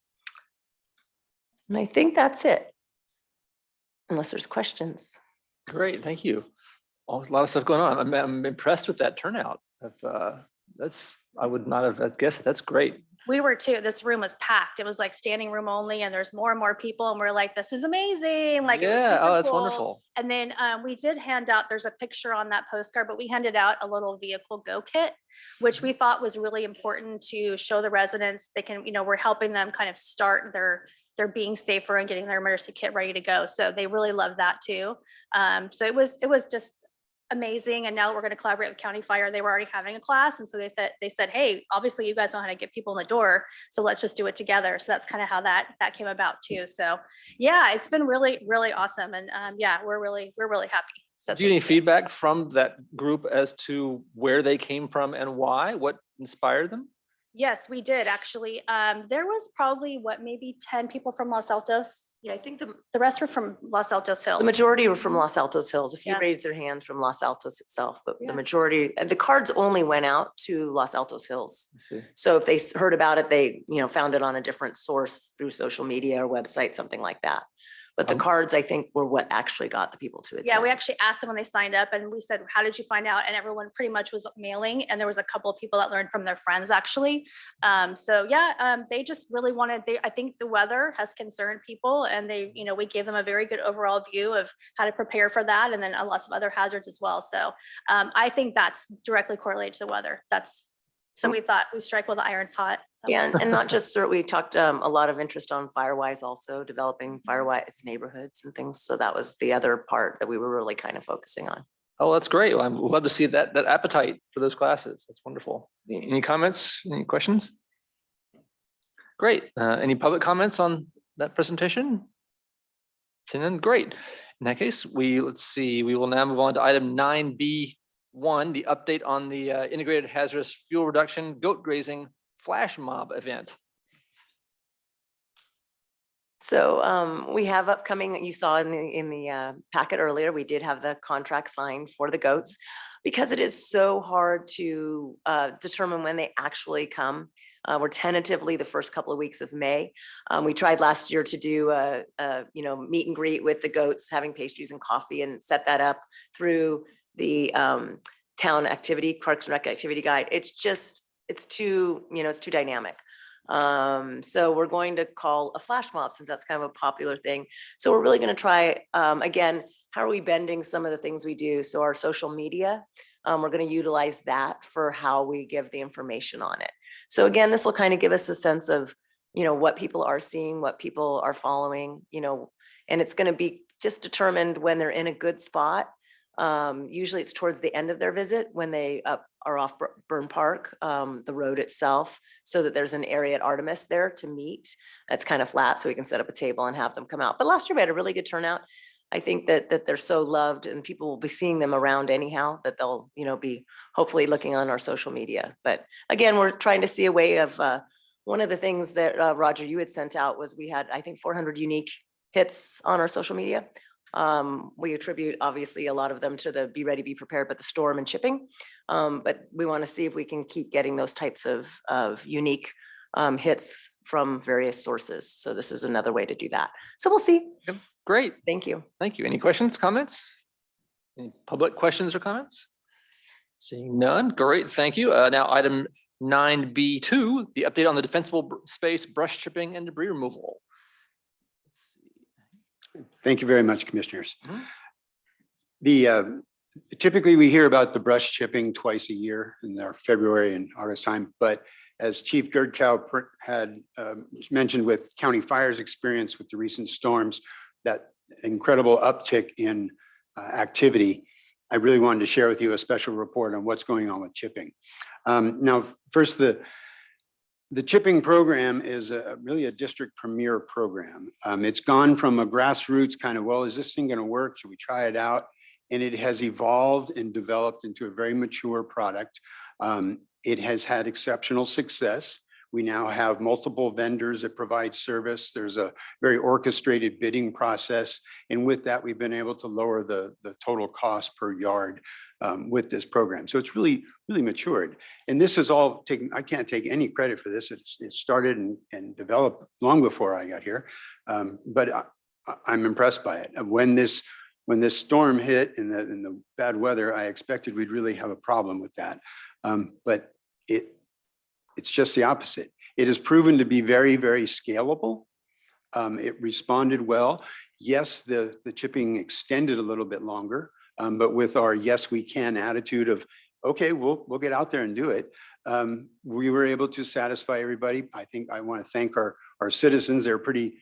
And I think that's it, unless there's questions. Great, thank you. A lot of stuff going on. I'm impressed with that turnout. I would not have guessed. That's great. We were too. This room was packed. It was like standing room only, and there's more and more people, and we're like, this is amazing. Like, it was Yeah, super oh, that's cool. wonderful. And then we did hand out, there's a picture on that postcard, but we handed out a little vehicle go kit, which we thought was really important to show the residents they can, you know, we're helping them kind of start their being safer and getting their emergency kit ready to go. So they really love that too. So it was just amazing. And now we're going to collaborate with County Fire. They were already having a class. And so they said, hey, obviously you guys know how to get people in the door. So let's just do it together. So that's kind of how that came about too. So yeah, it's been really, really awesome. And yeah, we're really happy. So Do you need feedback from that group as to where they came from and why? What inspired them? Yes, we did actually. There was probably maybe 10 people from Los Altos. Yeah, I think The rest were from Los Altos Hills. the majority were from Los Altos Hills. A few Yeah. raised their hands from Los Altos itself, but Yeah. the majority, and the cards only went out to Los Altos Hills. see. So if they heard about it, they, you know, found it on a different source through social media or website, something like that. But the cards, I think, were what actually got the people to attend. Yeah, we actually asked them when they signed up, and we said, how did you find out? And everyone pretty much was mailing, and there was a couple of people that learned from their friends actually. So yeah, they just really wanted, I think the weather has concerned people, and we gave them a very good overall view of how to prepare for that, and then lots of other hazards as well. So I think that's directly correlated to the weather. So we thought we strike while the iron's hot. So- Yeah, and not just CERT, we talked a lot of interest on Firewise also, developing Firewise neighborhoods and things. So that was the other part that we were really kind of focusing on. Oh, that's great. Well, I'm glad to see that appetite for those classes. That's wonderful. Any comments? Any questions? Great. Any public comments on that presentation? Seeing none, great. In that case, let's see, we will now move on to item 9B1, the update on the integrated hazardous fuel reduction goat grazing flash mob event. So we have upcoming, you saw in the packet earlier, we did have the contract signed for the goats. Because it is so hard to determine when they actually come. We're tentatively the first couple of weeks of May. We tried last year to do a meet and greet with the goats, having pastries and coffee, and set that up through the town activity, Parks and Rec activity guide. It's too dynamic. So we're going to call a flash mob, since that's kind of a popular thing. So we're really going to try, again, how are we bending some of the things we do? So our social media, we're going to utilize that for how we give the information on it. So again, this will kind of give us a sense of, what people are seeing, what people are following, and it's going to be just determined when they're in a good spot. Usually it's towards the end of their visit when they are off Burn Park, the road itself, so that there's an area at Artemis there to meet. It's kind of flat, so we can set up a table and have them come out. But last year we had a really good turnout. I think that they're so loved, and people will be seeing them around anyhow, that they'll, be hopefully looking on our social media. But again, we're trying to see a way of, one of the things that Roger, you had sent out was we had, I think, 400 unique hits on our social media. We attribute obviously a lot of them to the Be Ready, Be Prepared, but the storm and chipping. But we want to see if we can keep getting those types of unique hits from various sources. So this is another way to do that. So we'll see. Yep. Great. Thank you. Thank you. Any questions, comments? Any public questions or comments? Seeing none. Great. Thank you. Now item 9B2, the update on the defensible space brush chipping and debris removal. Thank you very much, commissioners. Mhm. Typically we hear about the brush chipping twice a year in our February and August time, but as Chief Gerdkow had mentioned with county fires experience with the recent storms, that incredible uptick in activity, I really wanted to share with you a special report on what's going on with chipping. Now, first, the chipping program is really a district premier program. It's gone from a grassroots kind of, well, is this thing going to work? Should we try it out? And it has evolved and developed into a very mature product. It has had exceptional success. We now have multiple vendors that provide service. There's a very orchestrated bidding process. And with that, we've been able to lower the total cost per yard with this program. So it's really matured. And this is all taken, I can't take any credit for this. It started and developed long before I got here. But I'm impressed by it. When this storm hit in the bad weather, I expected we'd really have a problem with that. But it's just the opposite. It has proven to be very, very scalable. It responded well. Yes, the chipping extended a little bit longer, but with our yes, we can attitude of, okay, we'll get out there and do it. We were able to satisfy everybody. I think I want to thank our citizens. They're pretty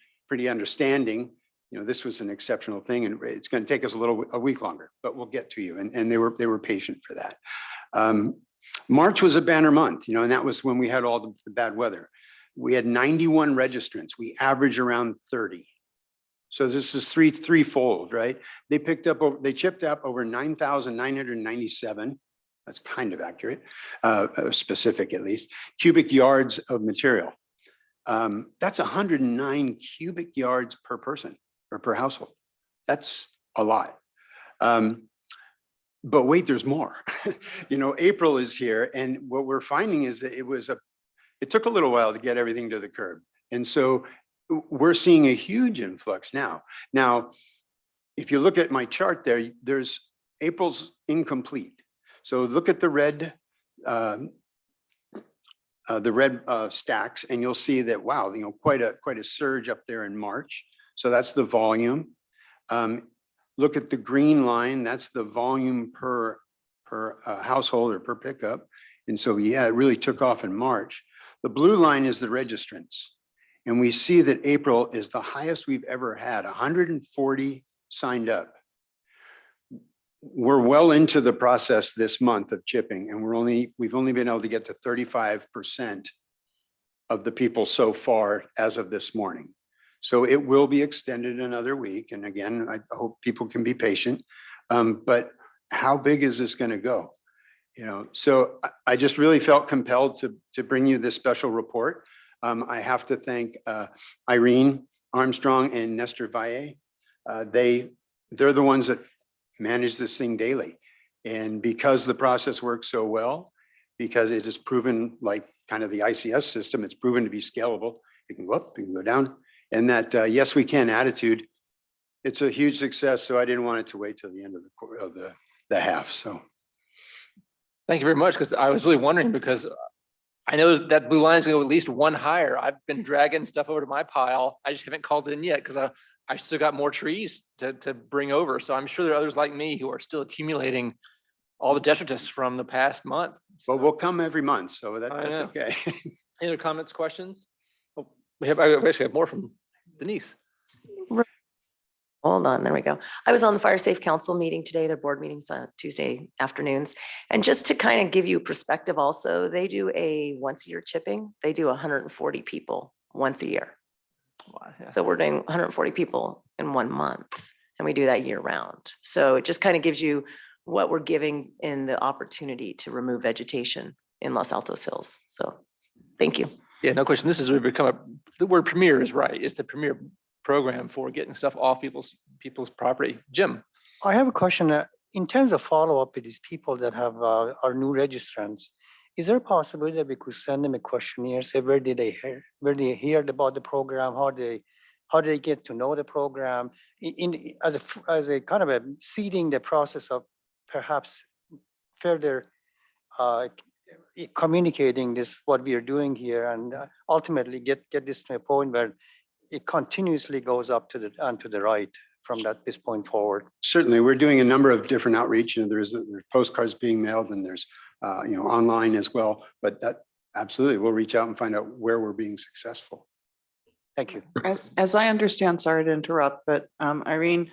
understanding. This was an exceptional thing, and it's going to take us a week longer, but we'll get to you. And they were patient for that. March was a banner month, and that was when we had all the bad weather. We had 91 registrants. We average around 30. So this is threefold, right? They chipped up over 9,997. That's kind of accurate, specific at least, cubic yards of material. That's 109 cubic yards per person or per household. That's a lot. But wait, there's more. April is here, and what we're finding is that it took a little while to get everything to the curb. And so we're seeing a huge influx now. Now, if you look at my chart there's April's incomplete. So look at the red stacks, and you'll see that, wow, quite a surge up there in March. So that's the volume. Look at the green line, that's the volume per household or per pickup. And so, yeah, it really took off in March. The blue line is the registrants. And we see that April is the highest we've ever had, 140 signed up. We're well into the process this month of chipping, and we've only been able to get to 35% of the people so far as of this morning. So it will be extended another week. And again, I hope people can be patient. But how big is this going to go? You know, so I just really felt compelled to bring you this special report. I have to thank Irene Armstrong and Nestor Valle. They're the ones that manage this thing daily. And because the process works so well, because it is proven like kind of the ICS system, it's proven to be scalable. It can go up, it can go down. And that yes, we can attitude, it's a huge success. So I didn't want it to wait till the end of the half. So. Thank you very much, because I was really wondering, because I know that blue line is going to go at least one higher. I've been dragging stuff over to my pile. I just haven't called it in yet because I still got more trees to bring over. So I'm sure there are others like me who are still accumulating all the detritus from the past month. Well, we'll come every month, so that's know. okay. Any other comments, questions? Oh, I actually have more from Denise. Hold on, there we go. I was on the Fire Safe Council meeting today, their board meetings on Tuesday afternoons. And just to kind of give you perspective also, they do a once a year chipping. They do 140 people once a year. Wow, yeah. So we're doing 140 people in 1 month, and we do that year round. So it just kind of gives you what we're giving in the opportunity to remove vegetation in Los Altos Hills. So thank you. Yeah, no question. This is the word premier is right. It's the premier program for getting stuff off people's property. Jim. I have a question. In terms of follow-up with these people that have are new registrants, is there a possibility that we could send them a questionnaire, say where did they hear about the program, how they get to know the program, as a kind of a seeding the process of perhaps further communicating this, what we are doing here, and ultimately get this to a point where it continuously goes up to the right from this point forward. Certainly, we're doing a number of different outreach. You know, there's postcards being mailed, and there's online as well. But that absolutely, we'll reach out and find out where we're being successful. Thank you. As I understand, sorry to interrupt, but Irene,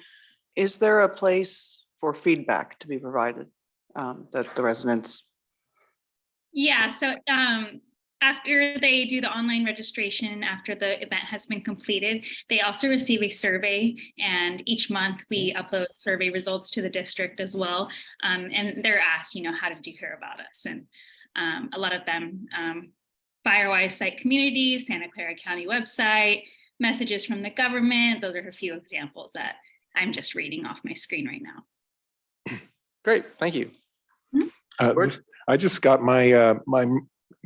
is there a place for feedback to be provided that the residents? Yeah, so after they do the online registration, after the event has been completed, they also receive a survey, and each month we upload survey results to the district as well. And they're asked, how did you hear about us? And a lot of them, Firewise site communities, Santa Clara County website, messages from the government. Those are a few examples that I'm just reading off my screen right now. Great, thank you. I just got my my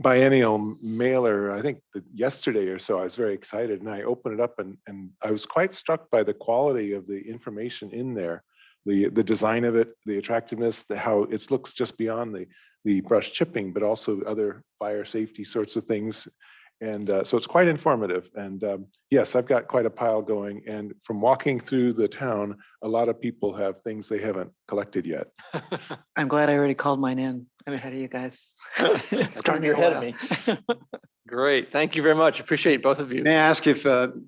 biennial mailer, I think yesterday or so. I was very excited, and I opened it up, and I was quite struck by the quality of the information in there, the design of it, the attractiveness, how it looks just beyond the brush chipping, but also other fire safety sorts of things. And so it's quite informative. And yes, I've got quite a pile going. And from walking through the town, a lot of people have things they haven't collected yet. I'm glad I already called mine in. I'm ahead of you guys. It's Come gonna be you're a ahead while. of me. Great, thank you very much. Appreciate both of you. May I ask if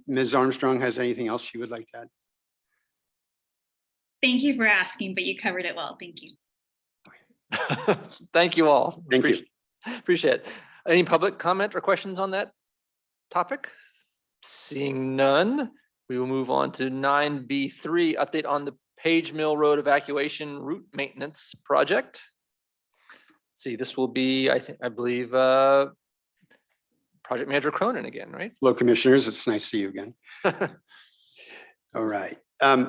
Ms. Armstrong has anything else she would like to add? Thank you for asking, but you covered it well. Thank you. Thank you all. Thank you. Appreciate it. Any public comment or questions on that topic? Seeing none, we will move on to 9B3, update on the Page Mill Road evacuation route maintenance project. Let's see, this will be, I believe, Project Manager Cronin again, right? Hello, Commissioners. It's nice to see you again. All right.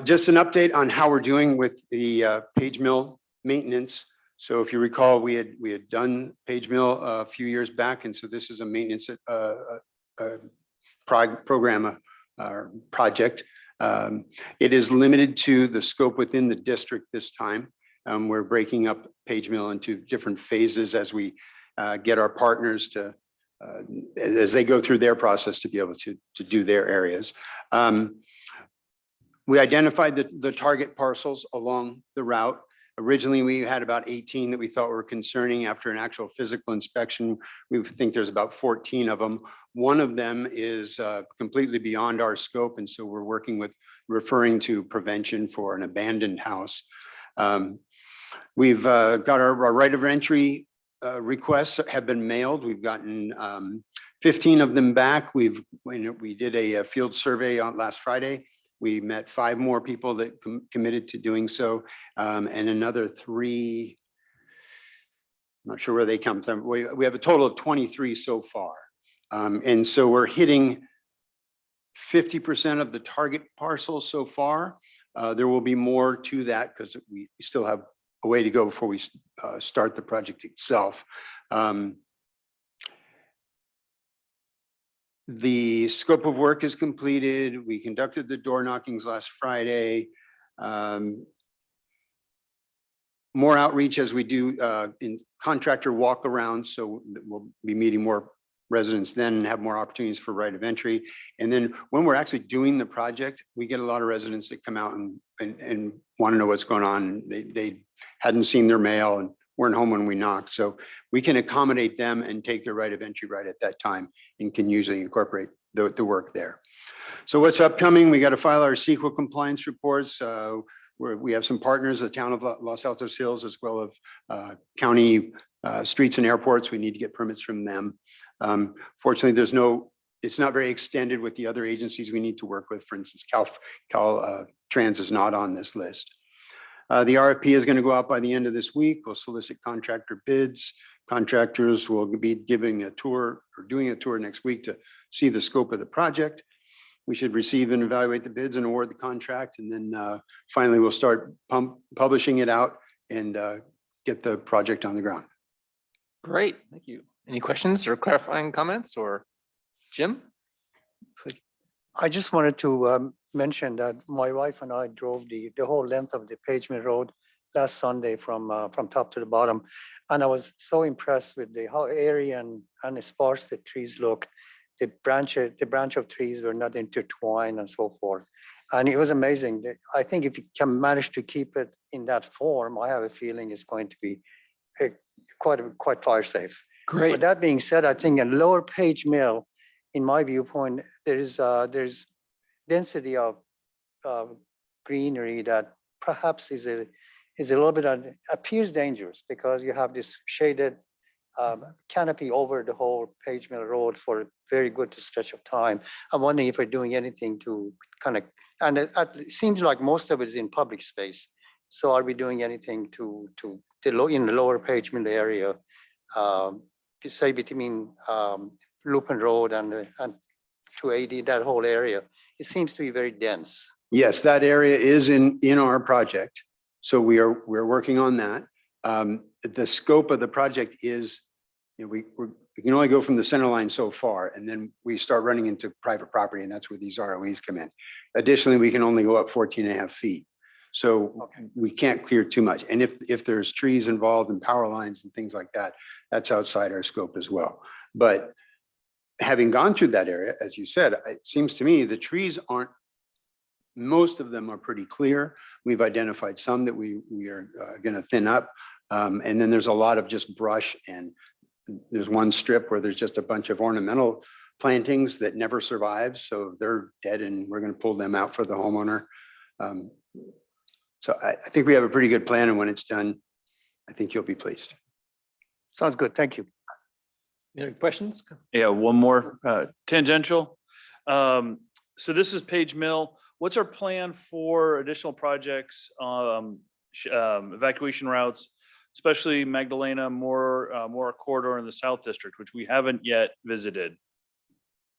Just an update on how we're doing with the Page Mill maintenance. So if you recall, we had done Page Mill a few years back, and so this is a maintenance program project. It is limited to the scope within the district this time. We're breaking up Page Mill into different phases as we get our partners to, as they go through their process, to be able to do their areas. We identified the target parcels along the route. Originally, we had about 18 that we thought were concerning. After an actual physical inspection, we think there's about 14 of them. One of them is completely beyond our scope, and so we're working with referring to prevention for an abandoned house. We've got our right of entry requests have been mailed. We've gotten 15 of them back. We did a field survey on last Friday. We met 5 more people that committed to doing so, and another 3. I'm not sure where they come from. We have a total of 23 so far. And so we're hitting 50% of the target parcels so far. There will be more to that because we still have a way to go before we start the project itself. The scope of work is completed. We conducted the door knockings last Friday. More outreach as we do in contractor walkarounds. So we'll be meeting more residents then and have more opportunities for right of entry. And then when we're actually doing the project, we get a lot of residents that come out and want to know what's going on. They hadn't seen their mail and weren't home when we knocked. So we can accommodate them and take their right of entry right at that time and can usually incorporate the work there. So what's upcoming? We got to file our CEQA compliance reports. We have some partners, the town of Los Altos Hills, as well as county streets and airports. We need to get permits from them. Fortunately, it's not very extended with the other agencies we need to work with. For instance, Caltrans is not on this list. The RFP is going to go out by the end of this week. We'll solicit contractor bids. Contractors will be giving a tour or doing a tour next week to see the scope of the project. We should receive and evaluate the bids and award the contract. And then finally, we'll start publishing it out and get the project on the ground. Great, thank you. Any questions or clarifying comments or Jim? I just wanted to mention that my wife and I drove the whole length of the Page Mill Road last Sunday from top to the bottom. And I was so impressed with how airy and sparse the trees look. The branch of trees were not intertwined and so forth. And it was amazing. I think if you can manage to keep it in that form, I have a feeling it's going to be quite fire safe. Great. But that being said, I think in Lower Page Mill, in my viewpoint, there's density of greenery that perhaps is a little bit appears dangerous because you have this shaded canopy over the whole Page Mill Road for a very good stretch of time. I'm wondering if we're doing anything to kind of, and it seems like most of it is in public space. So are we doing anything in the Lower Page Mill area, say between Lupin Road and 280, that whole area? It seems to be very dense. Yes, that area is in our project. So we're working on that. The scope of the project is, we can only go from the center line so far, and then we start running into private property, and that's where these ROEs come in. Additionally, we can only go up 14.5 feet. So we can't clear too much. And if there's trees involved and power lines and things like that, that's outside our scope as well. But having gone through that area, as you said, it seems to me the trees most of them are pretty clear. We've identified some that we are going to thin up. And then there's a lot of just brush, and there's one strip where there's just a bunch of ornamental plantings that never survive. So they're dead and we're going to pull them out for the homeowner. So I think we have a pretty good plan, and when it's done, I think you'll be pleased. Sounds good. Thank you. Any questions? Yeah, one more tangential. So this is Page Mill. What's our plan for additional projects, evacuation routes, especially Magdalena, more corridor in the South District, which we haven't yet visited?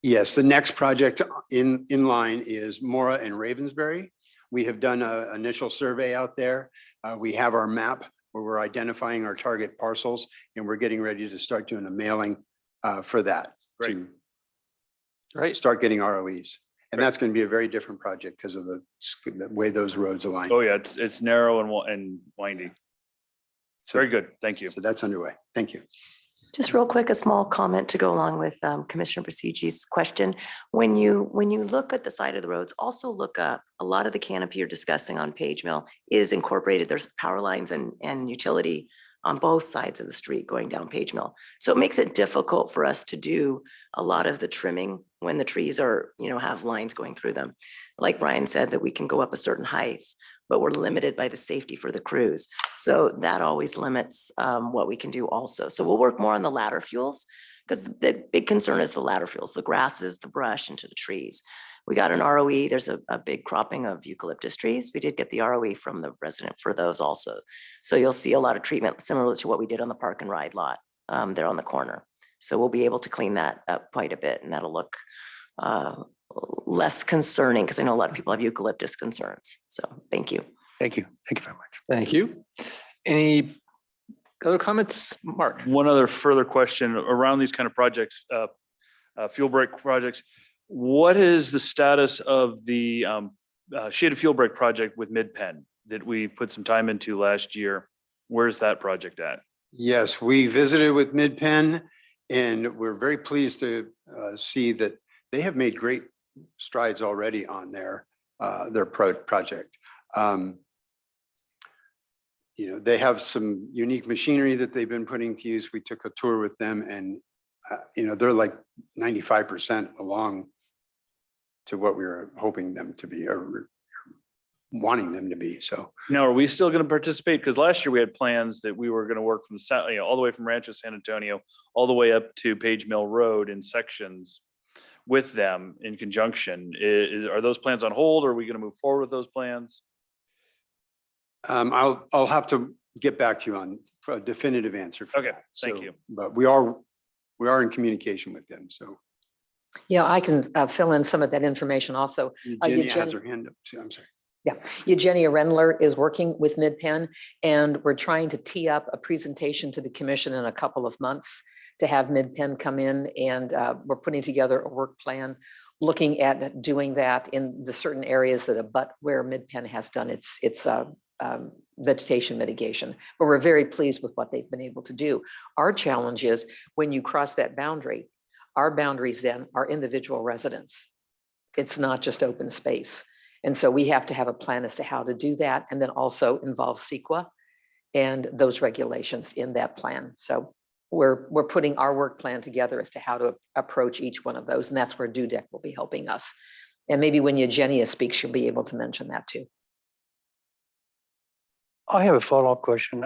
Yes, the next project in line is Mora and Ravensbury. We have done an initial survey out there. We have our map where we're identifying our target parcels, and we're getting ready to start doing a mailing for that. Great. To start getting ROEs. And that's going to be a very different project because of the way those roads align. Oh yeah, it's narrow and windy. So, very good. Thank you. So that's underway. Thank you. Just real quick, a small comment to go along with Commissioner Basicci's question. When you look at the side of the roads, also look up, a lot of the canopy you're discussing on Page Mill is incorporated. There's power lines and utility on both sides of the street going down Page Mill. So it makes it difficult for us to do a lot of the trimming when the trees are, have lines going through them. Like Brian said, that we can go up a certain height, but we're limited by the safety for the crews. So that always limits what we can do also. So we'll work more on the ladder fuels because the big concern is the ladder fields, the grasses, the brush into the trees. We got an ROE. There's a big cropping of eucalyptus trees. We did get the ROE from the resident for those also. So you'll see a lot of treatment similar to what we did on the park and ride lot there on the corner. So we'll be able to clean that up quite a bit, and that'll look less concerning, because I know a lot of people have eucalyptus concerns. So thank you. Thank you. Thank you very much. Thank you. Any other comments, Mark? One other further question around these kind of projects, fuel break projects. What is the status of the shaded fuel break project with Mid-Penn that we put some time into last year? Where's that project at? Yes, we visited with Mid-Penn, and we're very pleased to see that they have made great strides already on their project. You know, they have some unique machinery that they've been putting to use. We took a tour with them, and you know, they're like 95% along to what we were hoping them to be, or wanting them to be. So Now, are we still going to participate? Because last year we had plans that we were going to work from all the way from Rancho San Antonio all the way up to Page Mill Road in sections with them in conjunction. Are those plans on hold, or are we going to move forward with those plans? I'll have to get back to you on a definitive answer. For Okay, that. thank So, you. But we are in communication with them. So Yeah, I can fill in some of that information also. Jenny has her hand up. I'm sorry. Yeah, Eugenia Rendler is working with Mid-Penn, and we're trying to tee up a presentation to the commission in a couple of months to have Mid-Penn come in, and we're putting together a work plan looking at doing that in the certain areas that abut where Mid-Penn has done its vegetation mitigation. But we're very pleased with what they've been able to do. Our challenge is when you cross that boundary, our boundaries then are individual residents. It's not just open space. And so we have to have a plan as to how to do that, and then also involve CEQA and those regulations in that plan. So we're putting our work plan together as to how to approach each one of those, and that's where DUDEC will be helping us. And maybe when Eugenia speaks, she'll be able to mention that too. I have a follow-up question.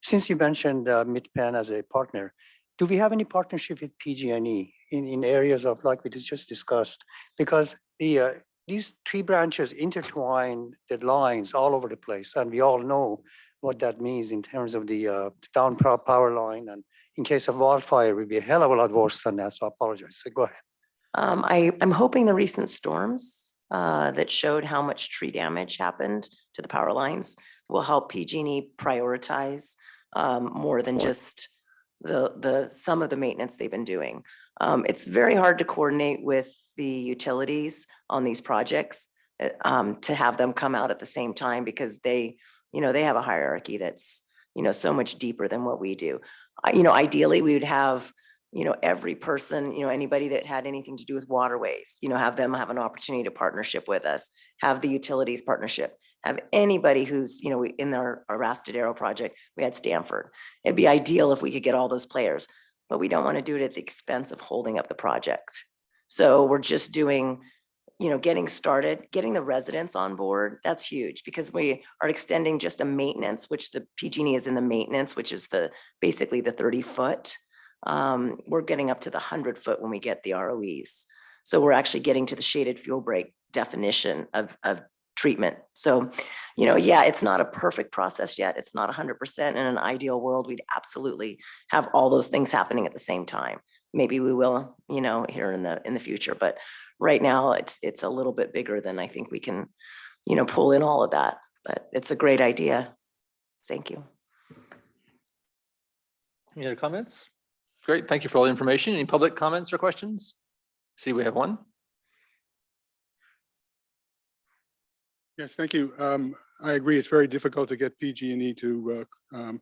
Since you mentioned Mid-Penn as a partner, do we have any partnership with PG&E in areas of like we just discussed? Because these tree branches intertwine the lines all over the place, and we all know what that means in terms of the down power line, and in case of wildfire, it would be a hell of a lot worse than that. So I apologize. So go ahead. I'm hoping the recent storms that showed how much tree damage happened to the power lines will help PG&E prioritize more than just some of the maintenance they've been doing. It's very hard to coordinate with the utilities on these projects to have them come out at the same time, because they have a hierarchy that's, so much deeper than what we do. Ideally we would have, every person, anybody that had anything to do with waterways, have them have an opportunity to partnership with us, have the utilities partnership, have anybody who's, in our Arastadero project, we had Stanford. It'd be ideal if we could get all those players, but we don't want to do it at the expense of holding up the project. So we're just doing, getting started, getting the residents on board. That's huge, because we are extending just a maintenance, which the PG&E is in the maintenance, which is basically the 30-foot. We're getting up to the 100-foot when we get the ROEs. So we're actually getting to the shaded fuel break definition of treatment. So, yeah, it's not a perfect process yet. It's not 100%. In an ideal world, we'd absolutely have all those things happening at the same time. Maybe we will, here in the future, but right now it's a little bit bigger than I think we can, pull in all of that, but it's a great idea. Thank you. Any other comments? Great, thank you for all the information. Any public comments or questions? See, we have one. Yes, thank you. I agree. It's very difficult to get PG&E to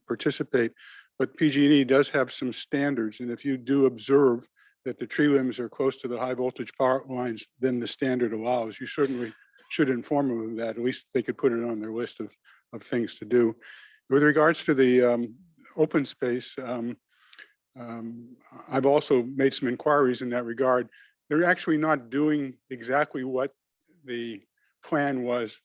participate, but PG&E does have some standards. And if you do observe that the tree limbs are close to the high voltage power lines, then the standard allows. You certainly should inform them of that. At least they could put it on their list of things to do. With regards to the open space, I've also made some inquiries in that regard. They're actually not doing exactly what the plan was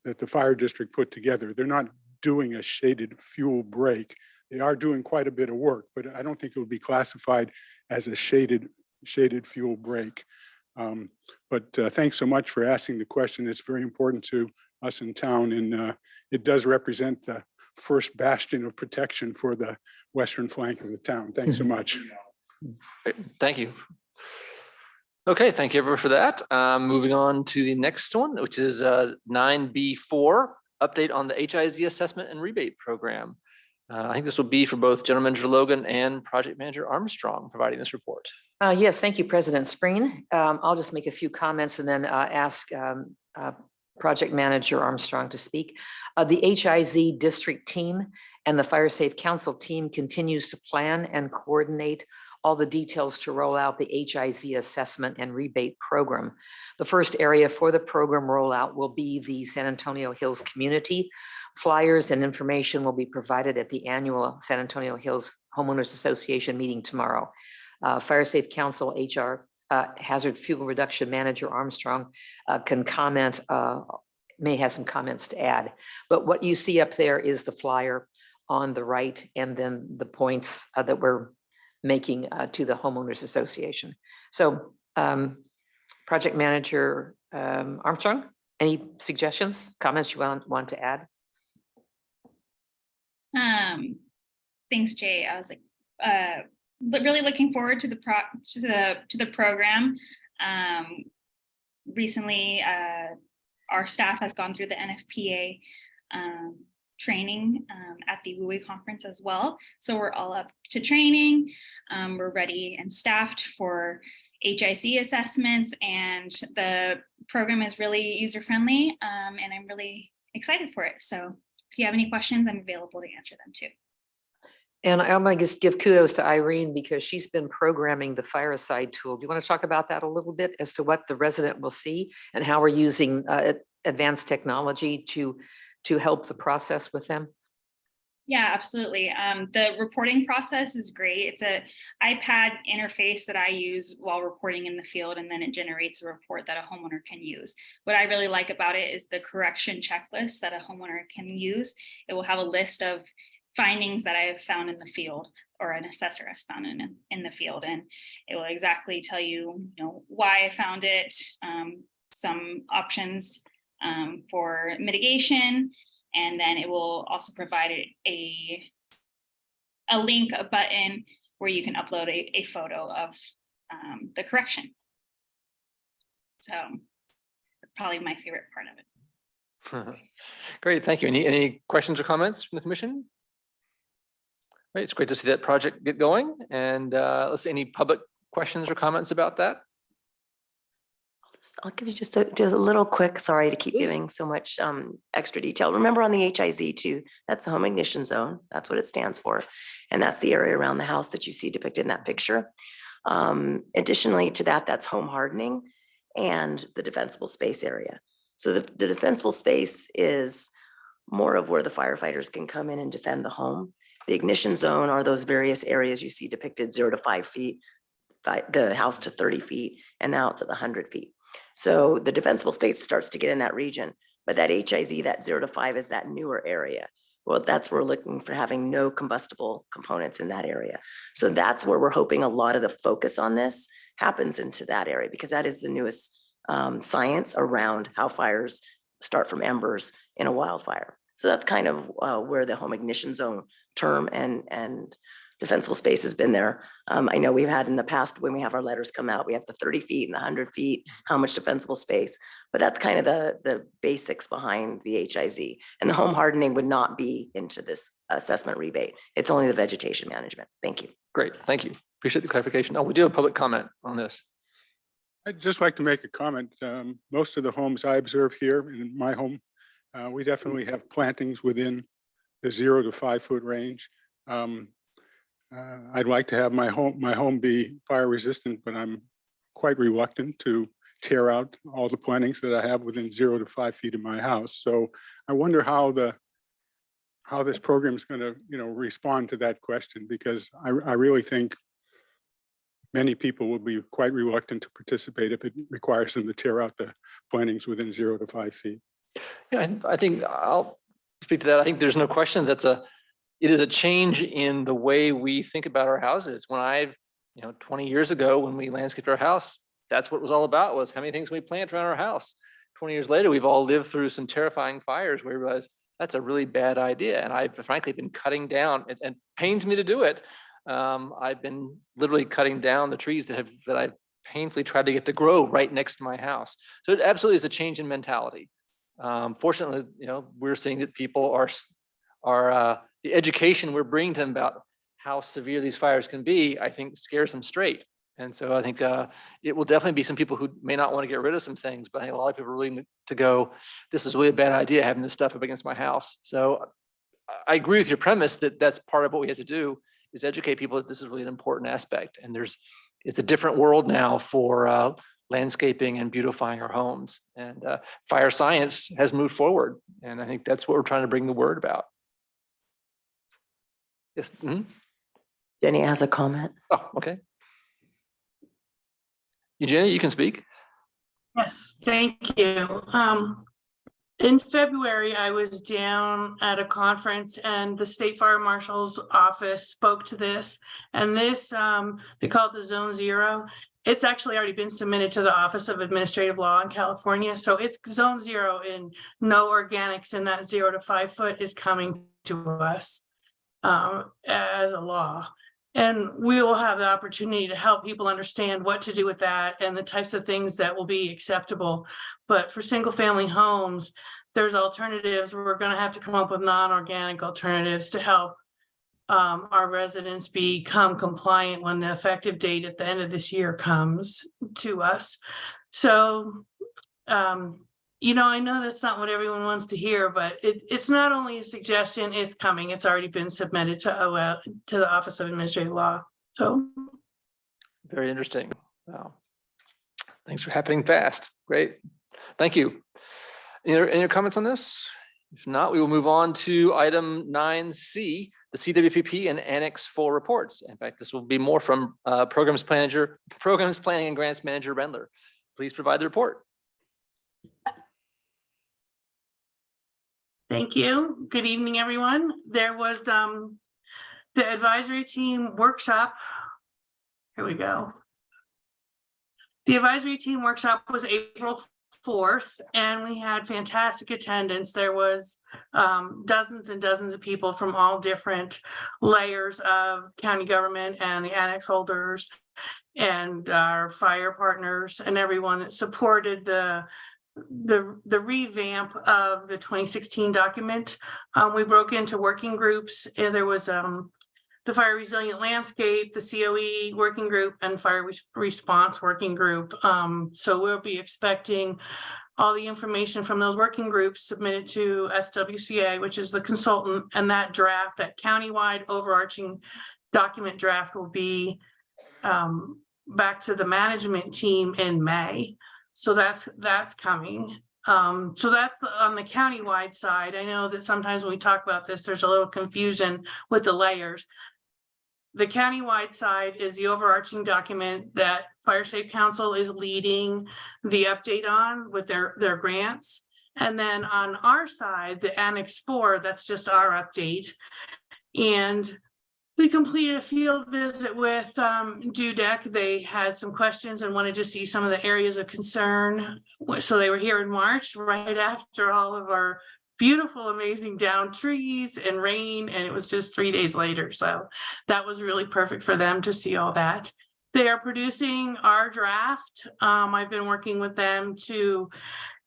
that the fire district put together. They're not doing a shaded fuel break. They are doing quite a bit of work, but I don't think it will be classified as a shaded fuel break. But thanks so much for asking the question. It's very important to us in town, and it does represent the first bastion of protection for the western flank of the town. Thanks so much. Great, thank you. Okay, thank you everyone for that. Moving on to the next one, which is 9B4, update on the HIZ assessment and rebate program. I think this will be for both General Manager Logan and Project Manager Armstrong providing this report. Yes, thank you, President Spreen. I'll just make a few comments and then ask Project Manager Armstrong to speak. The HIZ district team and the Fire Safe Council team continues to plan and coordinate all the details to roll out the HIZ assessment and rebate program. The first area for the program rollout will be the San Antonio Hills community. Flyers and information will be provided at the annual San Antonio Hills Homeowners Association meeting tomorrow. Fire Safe Council HR Hazard Fuel Reduction Manager Armstrong can comment, may have some comments to add. But what you see up there is the flyer on the right, and then the points that we're making to the Homeowners Association. So Project Manager Armstrong, any suggestions, comments you want to add? Thanks, Jay. I was like, really looking forward to the program. Recently, our staff has gone through the NFPA training at the WUI conference as well. So we're all up to training. We're ready and staffed for HIC assessments, and the program is really user-friendly, and I'm really excited for it. So if you have any questions, I'm available to answer them too. And I might just give kudos to Irene because she's been programming the Fireside tool. Do you want to talk about that a little bit as to what the resident will see and how we're using advanced technology to help the process with them? Yeah, absolutely. The reporting process is great. It's an iPad interface that I use while reporting in the field, and then it generates a report that a homeowner can use. What I really like about it is the correction checklist that a homeowner can use. It will have a list of findings that I have found in the field, or an assessor has found in the field, and it will exactly tell you, why I found it, some options for mitigation, and then it will also provide a link, a button where you can upload a photo of the correction. So that's probably my favorite part of it. Great, thank you. Any questions or comments from the commission? Great, it's great to see that project get going. And let's see, any public questions or comments about that? I'll give you just a little quick, sorry to keep giving so much extra detail. Remember on the HIZ too, that's the home ignition zone. That's what it stands for. And that's the area around the house that you see depicted in that picture. Additionally to that, that's home hardening and the defensible space area. So the defensible space is more of where the firefighters can come in and defend the home. The ignition zone are those various areas you see depicted 0 to 5 feet, the house to 30 feet, and now to the 100 feet. So the defensible space starts to get in that region, but that HIZ, that 0 to 5 is that newer area. Well, that's where we're looking for having no combustible components in that area. So that's where we're hoping a lot of the focus on this happens into that area, because that is the newest science around how fires start from embers in a wildfire. So that's kind of where the home ignition zone term and defensible space has been there. I know we've had in the past, when we have our letters come out, we have the 30 feet and the 100 feet, how much defensible space, but that's kind of the basics behind the HIZ. And the home hardening would not be into this assessment rebate. It's only the vegetation management. Thank you. Great, thank you. Appreciate the clarification. Oh, we do have public comment on this. I'd just like to make a comment. Most of the homes I observe here in my home, we definitely have plantings within the 0 to 5 foot range. I'd like to have my home be fire resistant, but I'm quite reluctant to tear out all the plantings that I have within 0 to 5 feet of my house. So I wonder how this program is going to respond to that question, because I really think many people will be quite reluctant to participate if it requires them to tear out the plantings within 0 to 5 feet. Yeah, I think I'll speak to that. I think there's no question it is a change in the way we think about our houses. When I've 20 years ago when we landscaped our house, that's what it was all about, was how many things we plant around our house. 20 years later, we've all lived through some terrifying fires where we realized that's a really bad idea. And I've frankly been cutting down, and pains me to do it. I've been literally cutting down the trees that I've painfully tried to get to grow right next to my house. So it absolutely is a change in mentality. Fortunately, we're seeing that people are the education we're bringing to them about how severe these fires can be, I think scares them straight. And so I think it will definitely be some people who may not want to get rid of some things, but I think a lot of people are willing to go, this is really a bad idea having this stuff up against my house. So I agree with your premise that that's part of what we have to do, is educate people that this is really an important aspect. And it's a different world now for landscaping and beautifying our homes. And fire science has moved forward. And I think that's what we're trying to bring the word about. Yes. Jenny has a comment. Oh, okay. Eugenia, you can speak. Yes, thank you. In February, I was down at a conference and the State Fire Marshal's office spoke to this. And this, they call it the Zone Zero. It's actually already been submitted to the Office of Administrative Law in California. So it's Zone Zero, and no organics in that 0 to 5 foot is coming to us as a law. And we will have the opportunity to help people understand what to do with that and the types of things that will be acceptable. But for single family homes, there's alternatives. We're going to have to come up with non-organic alternatives to help our residents become compliant when the effective date at the end of this year comes to us. So, I know that's not what everyone wants to hear, but it's not only a suggestion, it's coming. It's already been submitted to the Office of Administrative Law. So very interesting. Wow. Things are happening fast. Great. Thank you. Any comments on this? If not, we will move on to item 9C, the CWPP and Annex 4 reports. In fact, this will be more from Programs Planning and Grants Manager Rendler. Please provide the report. thank you. Good evening, everyone. There was the advisory team workshop. Here we go. The advisory team workshop was April 4th, and we had fantastic attendance. There was dozens and dozens of people from all different layers of county government and the annex holders and our fire partners and everyone that supported the revamp of the 2016 document. We broke into working groups, and there was the Fire Resilient Landscape, the COE working group, and Fire Response working group. So we'll be expecting all the information from those working groups submitted to SWCA, which is the consultant, and that draft, that countywide overarching document draft, will be back to the management team in May. So that's coming. So that's on the countywide side. I know that sometimes when we talk about this, there's a little confusion with the layers. The countywide side is the overarching document that Fire Safe Council is leading the update on with their grants. And then on our side, the Annex 4, that's just our update. And we completed a field visit with DUDEC. They had some questions and wanted to see some of the areas of concern. So they were here in March, right after all of our beautiful, amazing down trees and rain, and it was just 3 days later. So that was really perfect for them to see all that. They are producing our draft. I've been working with them to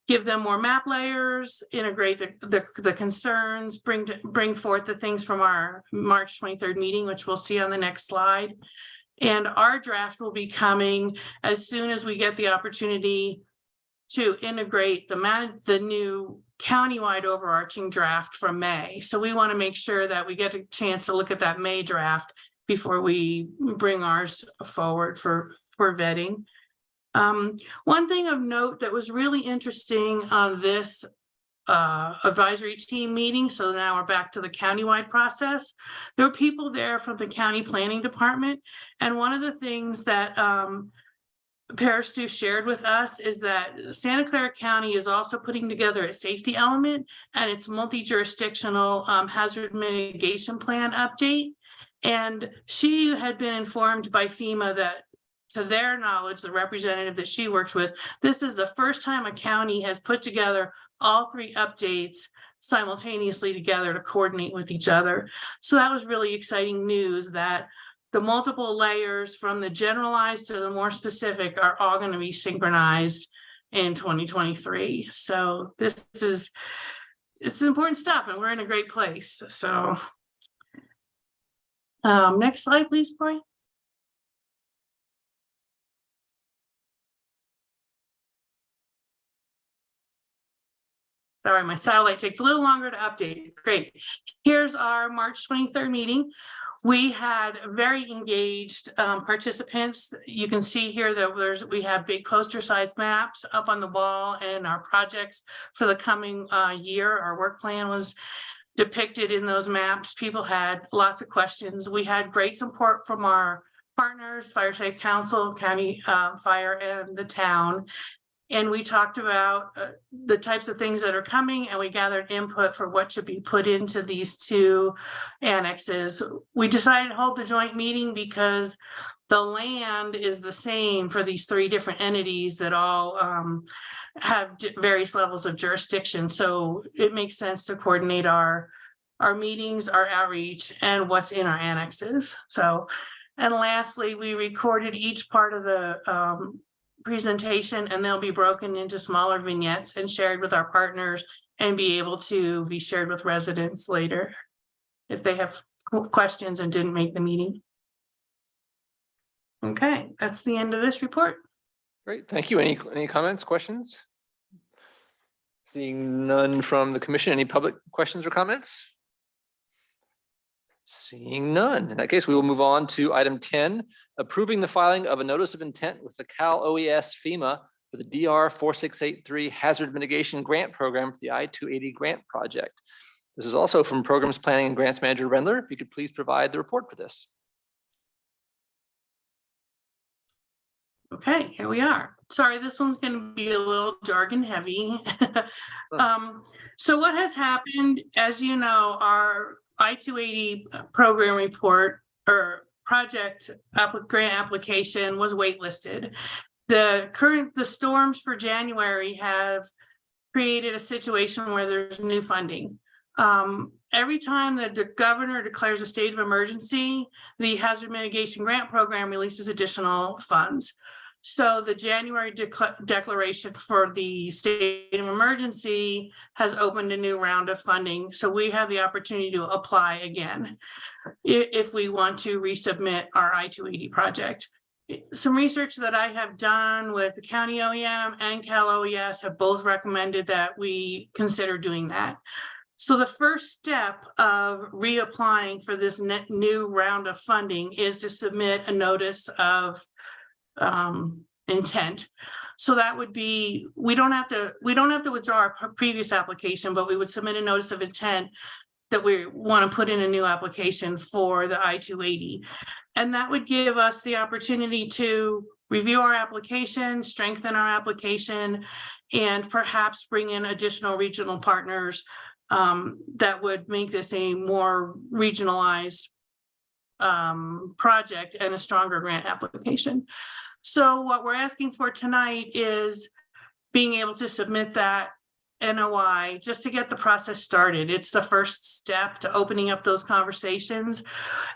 give them more map layers, integrate the concerns, bring forth the things from our March 23rd meeting, which we'll see on the next slide. And our draft will be coming as soon as we get the opportunity to integrate the new countywide overarching draft from May. So we want to make sure that we get a chance to look at that May draft before we bring ours forward for vetting. One thing of note that was really interesting on this advisory team meeting, so now we're back to the countywide process. There were people there from the county planning department, and one of the things that Stu shared with us is that Santa Clara County is also putting together a safety element and its multi-jurisdictional hazard mitigation plan update. And she had been informed by FEMA that, to their knowledge, the representative that she works with, this is the first time a county has put together all 3 updates simultaneously together to coordinate with each other. So that was really exciting news, that the multiple layers from the generalized to the more specific are all going to be synchronized in 2023. So it's important stuff, and we're in a great place. So next slide, please, Corey. Sorry, my satellite takes a little longer to update. Great. Here's our March 23rd meeting. We had very engaged participants. You can see here that we have big poster size maps up on the wall, and our projects for the coming year. Our work plan was depicted in those maps. People had lots of questions. We had great support from our partners, Fire Safe Council, County Fire, and the town. And we talked about the types of things that are coming, and we gathered input for what should be put into these 2 annexes. We decided to hold the joint meeting because the land is the same for these 3 different entities that all have various levels of jurisdiction. So it makes sense to coordinate our meetings, our outreach, and what's in our annexes. So, and lastly, we recorded each part of the presentation, and they'll be broken into smaller vignettes and shared with our partners, and be able to be shared with residents later if they have questions and didn't make the meeting. Okay, that's the end of this report. Great, thank you. Any comments, questions? Seeing none from the commission, any public questions or comments? Seeing none. In that case, we will move on to item 10, approving the filing of a notice of intent with the Cal OES FEMA for the DR 4683 Hazard Mitigation Grant Program for the I-280 grant project. This is also from Programs Planning and Grants Manager Rendler. If you could please provide the report for this. Okay, here we are. Sorry, this one's going to be a little jargon heavy. So what has happened, as you know, our I-280 program report or project grant application was waitlisted. The storms for January have created a situation where there's new funding. Every time that the governor declares a state of emergency, the Hazard Mitigation Grant Program releases additional funds. So the January declaration for the state of emergency has opened a new round of funding. So we have the opportunity to apply again if we want to resubmit our I-280 project. Some research that I have done with the County OEM and Cal OES have both recommended that we consider doing that. So the first step of reapplying for this new round of funding is to submit a notice of intent. So that would be, we don't have to withdraw our previous application, but we would submit a notice of intent that we want to put in a new application for the I-280. And that would give us the opportunity to review our application, strengthen our application, and perhaps bring in additional regional partners that would make this a more regionalized project and a stronger grant application. So what we're asking for tonight is being able to submit that NOI just to get the process started. It's the first step to opening up those conversations.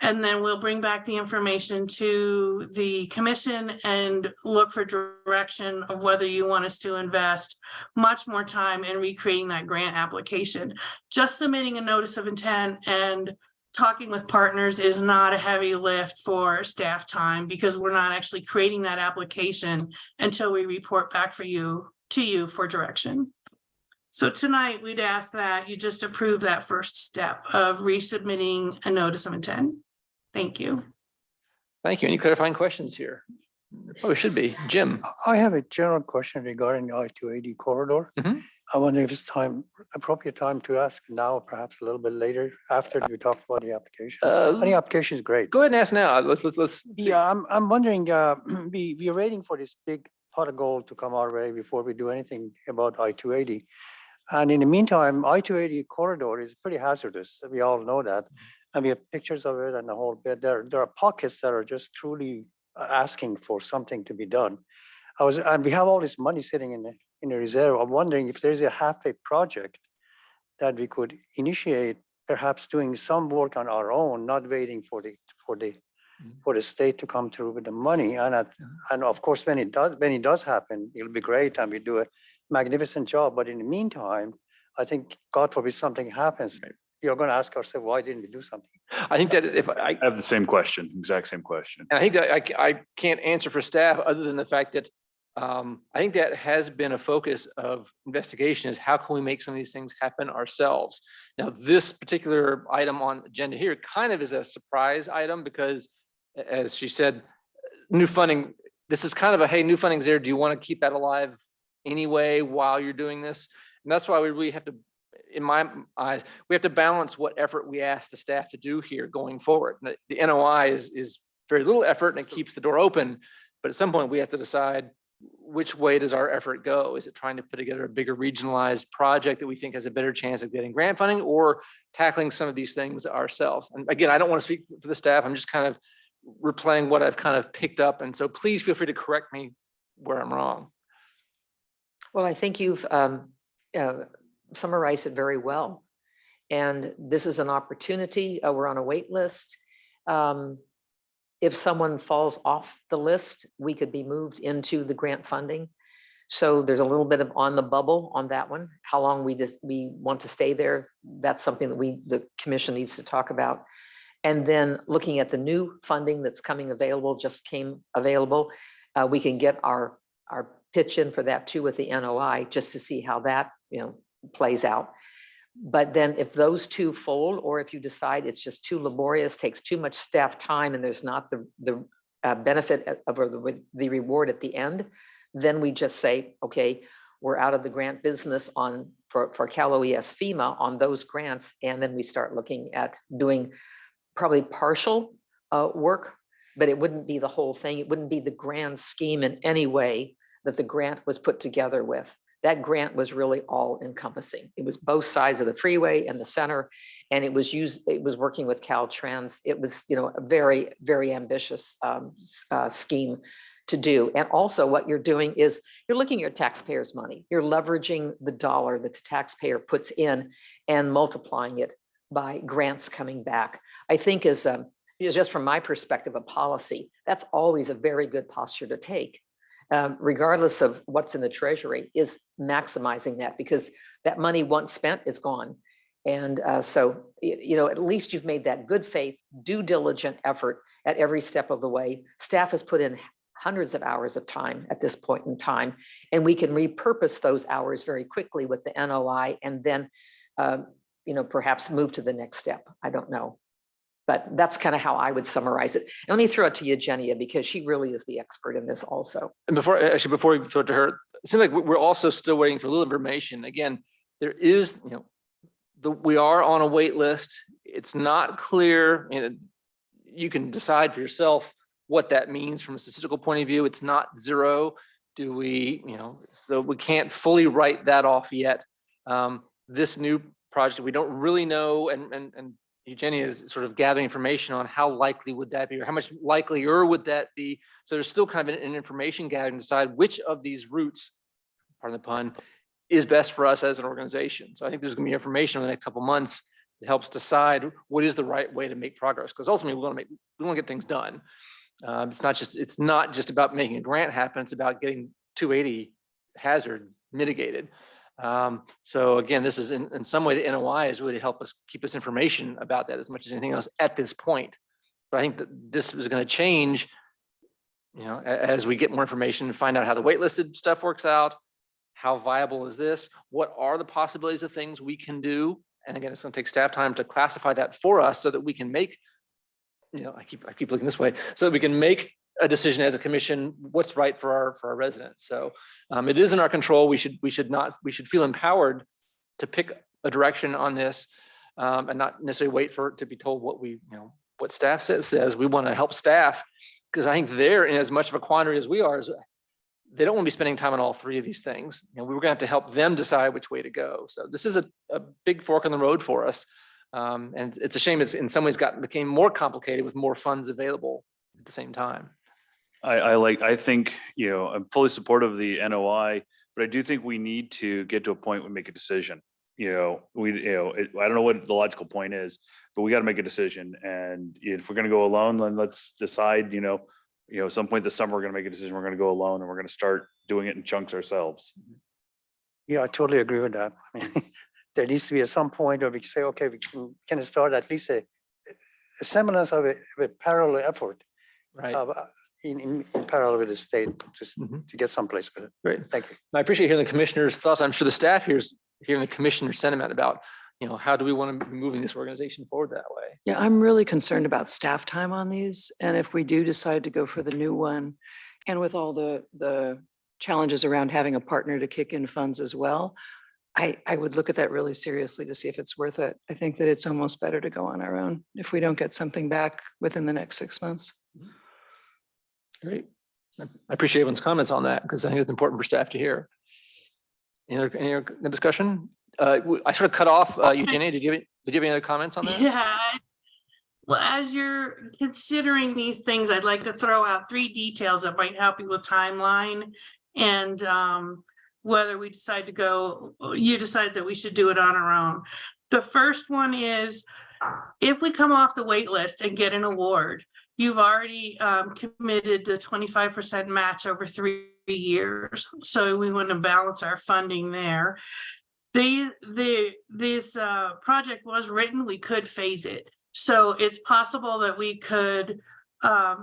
And then we'll bring back the information to the commission and look for direction of whether you want us to invest much more time in recreating that grant application. Just submitting a notice of intent and talking with partners is not a heavy lift for staff time, because we're not actually creating that application until we report back to you for direction. So tonight we'd ask that you just approve that first step of resubmitting a notice of intent. Thank you. Thank you. Any clarifying questions here? There probably should be. Jim. I have a general question regarding the I-280 corridor. I wonder if it's appropriate time to ask now, perhaps a little bit later after we talk about the application. The application is great. Go ahead and ask now. Let's see. Yeah, I'm wondering, we're waiting for this big pot of gold to come our way before we do anything about I-280. And in the meantime, I-280 corridor is pretty hazardous. We all know that. and we have pictures of it and the whole bit. There are pockets that are just truly asking for something to be done. And we have all this money sitting in the reserve. I'm wondering if there's a halfway project that we could initiate, perhaps doing some work on our own, not waiting for the state to come through with the money. And of course, when it does happen, it'll be great and we do a magnificent job. But in the meantime, I think, God forbid something happens, you're going to ask ourselves, why didn't we do something? I think that if I I have the same question, exact same question. And I think that I can't answer for staff other than the fact that I think that has been a focus of investigation is how can we make some of these things happen ourselves? Now, this particular item on agenda here kind of is a surprise item because as she said, new funding, this is kind of a, hey, new funding's there. Do you want to keep that alive anyway while you're doing this? And that's why we really have to, in my eyes, we have to balance what effort we ask the staff to do here going forward. The NOI is very little effort and it keeps the door open. But at some point we have to decide which way does our effort go? Is it trying to put together a bigger regionalized project that we think has a better chance of getting grant funding or tackling some of these things ourselves? And again, I don't want to speak for the staff. I'm just kind of replaying what I've kind of picked up. And so please feel free to correct me where I'm wrong. Well, I think you've summarized it very well. And this is an opportunity. We're on a wait list. If someone falls off the list, we could be moved into the grant funding. So there's a little bit of on the bubble on that one. How long we want to stay there, that's something that the commission needs to talk about. And then looking at the new funding that's coming available, just came available, we can get our pitch in for that too with the NOI, just to see how that plays out. But then if those two fold, or if you decide it's just too laborious, takes too much staff time, and there's not the benefit of or the reward at the end, then we just say, okay, we're out of the grant business for Cal OES FEMA on those grants, and then we start looking at doing probably partial work, but it wouldn't be the whole thing. It wouldn't be the grand scheme in any way that the grant was put together with. That grant was really all encompassing. It was both sides of the freeway and the center, and it was working with Caltrans. It was, a very, very ambitious scheme to do. And also what you're doing is you're looking at your taxpayers' money. You're leveraging the dollar that the taxpayer puts in and multiplying it by grants coming back. I think is just from my perspective of policy, that's always a very good posture to take. Regardless of what's in the treasury, is maximizing that, because that money once spent is gone. And so, at least you've made that good faith, due diligent effort at every step of the way. Staff has put in hundreds of hours of time at this point in time, and we can repurpose those hours very quickly with the NOI and then, perhaps move to the next step. I don't know. But that's kind of how I would summarize it. And let me throw it to Eugenia, because she really is the expert in this also. And before we throw it to her, it seems like we're also still waiting for a little information. Again, there is, we are on a wait list. It's not clear. You can decide for yourself what that means from a statistical point of view. It's not zero. Do we, so we can't fully write that off yet. This new project, we don't really know, and Eugenia is sort of gathering information on how likely would that be, or how much likelier would that be. So there's still kind of an information gathering to decide which of these routes, pardon the pun, is best for us as an organization. So I think there's going to be information in the next couple of months that helps decide what is the right way to make progress. Because ultimately we want to get things done. It's not just about making a grant happen. It's about getting 280 hazard mitigated. So again, this is in some way the NOI is really to help us keep us information about that as much as anything else at this point. But I think that this is going to change, as we get more information and find out how the waitlisted stuff works out. How viable is this? What are the possibilities of things we can do? And again, it's going to take staff time to classify that for us so that we can make, I keep looking this way, so that we can make a decision as a commission what's right for our residents. So it is in our control. We should feel empowered to pick a direction on this and not necessarily wait for it to be told what staff says. We want to help staff, because I think they're in as much of a quandary as we are. As they don't want to be spending time on all three of these things. We were going to have to help them decide which way to go. So this is a big fork in the road for us. And it's a shame it's in some ways became more complicated with more funds available at the same time. I think, I'm fully supportive of the NOI, but I do think we need to get to a point where we make a decision. I don't know what the logical point is, but we got to make a decision. And if we're going to go alone, then let's decide, at some point this summer, we're going to make a decision. We're going to go alone and we're going to start doing it in chunks ourselves. Yeah, I totally agree with that. I mean, there needs to be at some point where we say, okay, we can start at least a semblance of a parallel effort. Right. In parallel with the state, just to get someplace with it. Great. Thank you. I appreciate hearing the commissioner's thoughts. I'm sure the staff here's hearing the commissioner's sentiment about, how do we want to be moving this organization forward that way? Yeah, I'm really concerned about staff time on these. And if we do decide to go for the new one, and with all the challenges around having a partner to kick in funds as well, I would look at that really seriously to see if it's worth it. I think that it's almost better to go on our own if we don't get something back within the next 6 months. Great. I appreciate everyone's comments on that because I think it's important for staff to hear. Any other discussion? I sort of cut off Eugenia. Did you have any other comments on that? Yeah. Well, as you're considering these things, I'd like to throw out 3 details that might help you with timeline and whether we decide to go, you decide that we should do it on our own. The first one is if we come off the wait list and get an award, you've already committed the 25% match over 3 years. So we want to balance our funding there. This project was written, we could phase it. So it's possible that we could,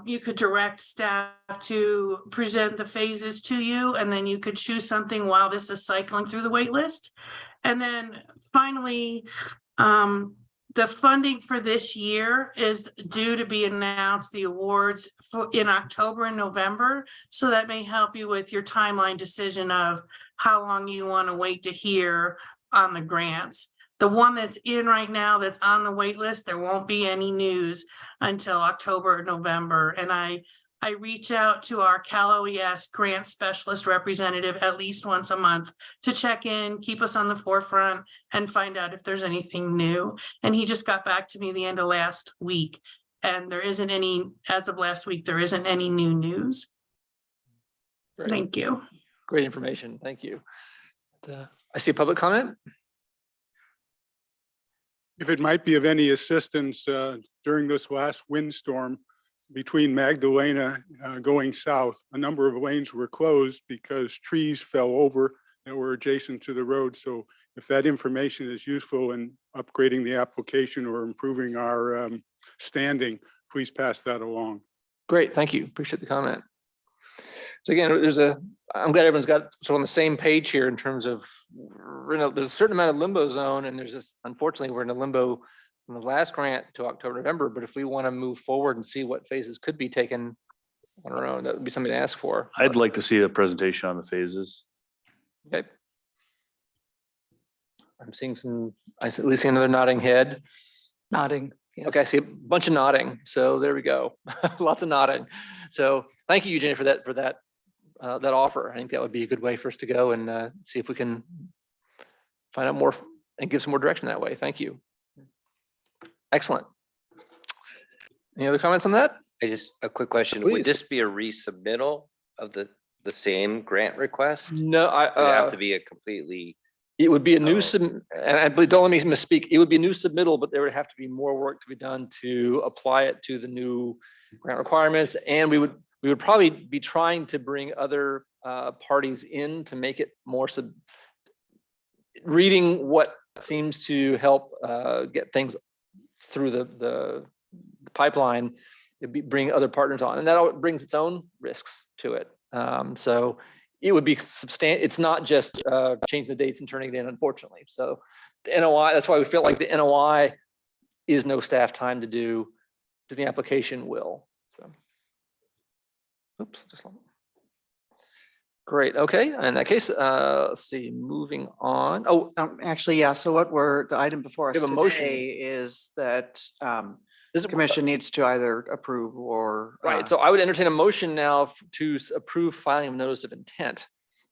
you could direct staff to present the phases to you, and then you could choose something while this is cycling through the wait list. And then finally, the funding for this year is due to be announced, the awards in October and November. So that may help you with your timeline decision of how long you want to wait to hear on the grants. The one that's in right now that's on the wait list, there won't be any news until October or November. And I reach out to our Cal OES grant specialist representative at least once a month to check in, keep us on the forefront, and find out if there's anything new. And he just got back to me the end of last week. And there isn't any, as of last week, there isn't any new news. Great. Thank you. Great information. Thank you. I see a public comment. If it might be of any assistance during this last windstorm between Magdalena going south, a number of lanes were closed because trees fell over that were adjacent to the road. So if that information is useful in upgrading the application or improving our standing, please pass that along. Great, thank you. Appreciate the comment. So again, I'm glad everyone's got sort of on the same page here in terms of, there's a certain amount of limbo zone, and there's this, unfortunately, we're in a limbo from the last grant to October, November, but if we want to move forward and see what phases could be taken on our own, that would be something to ask for. I'd like to see a presentation on the phases. Okay. I'm seeing at least see another nodding head. Nodding. Yes. Okay, I see a bunch of nodding. So there we go. Lots of nodding. So thank you, Eugenia, for that offer. I think that would be a good way for us to go and see if we can find out more and give some more direction that way. Thank you. Excellent. Any other comments on that? A quick question. Please. Would this be a resubmittal of the same grant request? No, Would it have to be a completely, it would be a new, Oh. and I believe, don't let me misspeak. It would be a new submittal, but there would have to be more work to be done to apply it to the new grant requirements. And we would probably be trying to bring other parties in to make it more reading what seems to help get things through the pipeline, bring other partners on, and that brings its own risks to it. So it would be substantial. It's not just changing the dates and turning it in, unfortunately. So the NOI, that's why we feel like the NOI is no staff time to do. The application will. So, oops, great. Okay. In that case, let's see. Moving on. Oh, Actually, yeah. So the item before us We have a motion. today is that this the commission needs to either approve or. Right, so I would entertain a motion now to approve filing of notice of intent.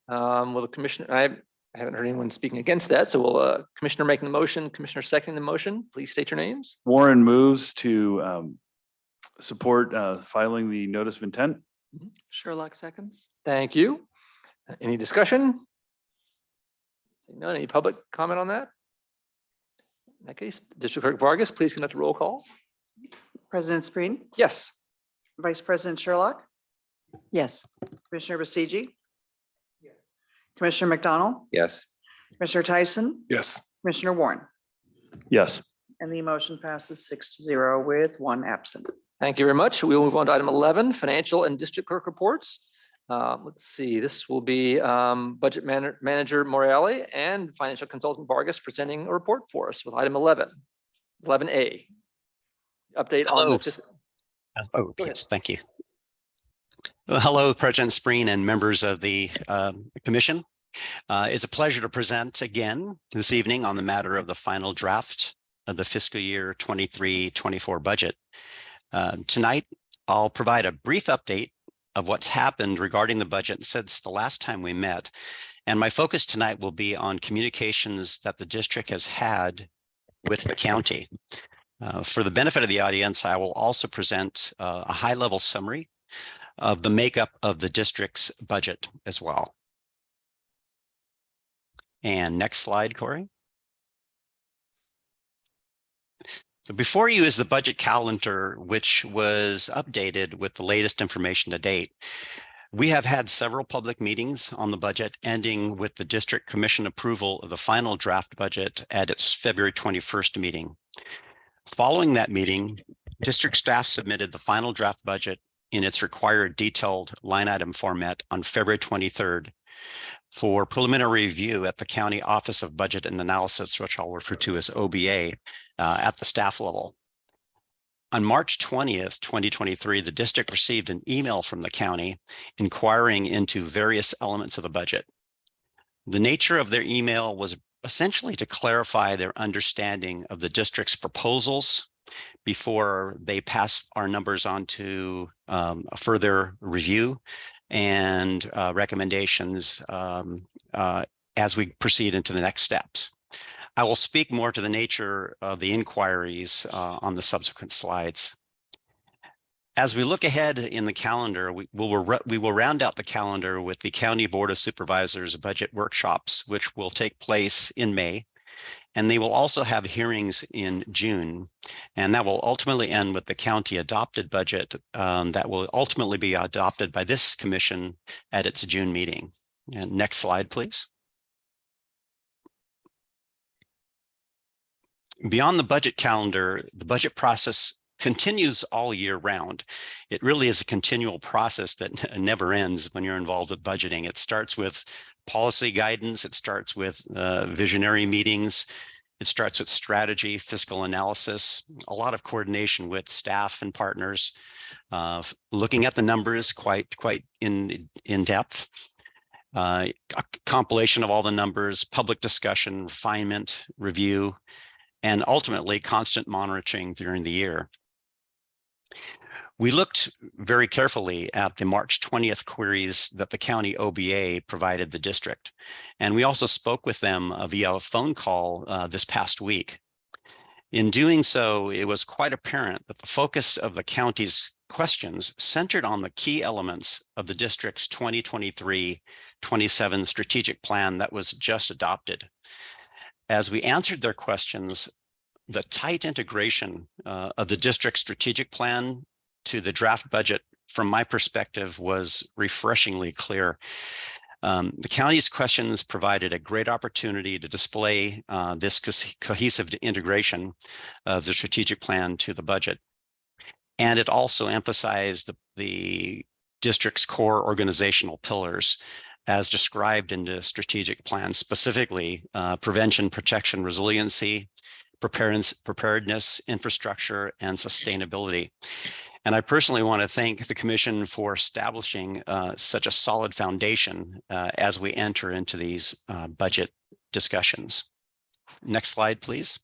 Will the commissioner, I haven't heard anyone speaking against that. So we'll, Commissioner making the motion, Commissioner seconding the motion, please state your names. Warren moves to support filing the notice of intent. Sherlock seconds. Thank you. Any discussion? None. Any public comment on that? In that case, District Clerk Vargas, please conduct a roll call. President Spreen, Yes. Vice President Sherlock, Yes. Commissioner Basiji. Commissioner McDonald, Yes. Commissioner Tyson, Yes. Commissioner Warren, Yes. and the motion passes 6-0 with 1 absent. Thank you very much. We will move on to item 11, financial and district clerk reports. Let's see, this will be Budget Manager Morale and Financial Consultant Vargas presenting a report for us with item 11, 11A. Update on Hello. the. Oh, Go ahead. yes, thank you. Well, hello, President Spreen and members of the commission. It's a pleasure to present again this evening on the matter of the final draft of the fiscal year 23-24 budget. Tonight, I'll provide a brief update of what's happened regarding the budget since the last time we met. And my focus tonight will be on communications that the district has had with the county. For the benefit of the audience, I will also present a high-level summary of the makeup of the district's budget as well. And next slide, Corey. So before you is the budget calendar, which was updated with the latest information to date. We have had several public meetings on the budget, ending with the district commission approval of the final draft budget at its February 21st meeting. Following that meeting, district staff submitted the final draft budget in its required detailed line item format on February 23rd for preliminary review at the County Office of Budget and Analysis, which I'll refer to as OBA, at the staff level. On March 20th, 2023, the district received an email from the county inquiring into various elements of the budget. The nature of their email was essentially to clarify their understanding of the district's proposals before they pass our numbers on to a further review and recommendations as we proceed into the next steps. I will speak more to the nature of the inquiries on the subsequent slides. As we look ahead in the calendar, we will round out the calendar with the County Board of Supervisors budget workshops, which will take place in May. And they will also have hearings in June. And that will ultimately end with the county adopted budget that will ultimately be adopted by this commission at its June meeting. And next slide, please. Beyond the budget calendar, the budget process continues all year round. It really is a continual process that never ends when you're involved with budgeting. It starts with policy guidance. It starts with visionary meetings. It starts with strategy, fiscal analysis, a lot of coordination with staff and partners, looking at the numbers quite in depth, a compilation of all the numbers, public discussion, refinement, review, and ultimately constant monitoring during the year. We looked very carefully at the March 20th queries that the county OBA provided the district. And we also spoke with them via a phone call this past week. In doing so, it was quite apparent that the focus of the county's questions centered on the key elements of the district's 2023-27 strategic plan that was just adopted. As we answered their questions, the tight integration of the district's strategic plan to the draft budget, from my perspective, was refreshingly clear. The county's questions provided a great opportunity to display this cohesive integration of the strategic plan to the budget. And it also emphasized the district's core organizational pillars as described in the strategic plan, specifically prevention, protection, resiliency, preparedness, infrastructure, and sustainability. And I personally want to thank the Commission for establishing such a solid foundation as we enter into these budget discussions. Next slide, please.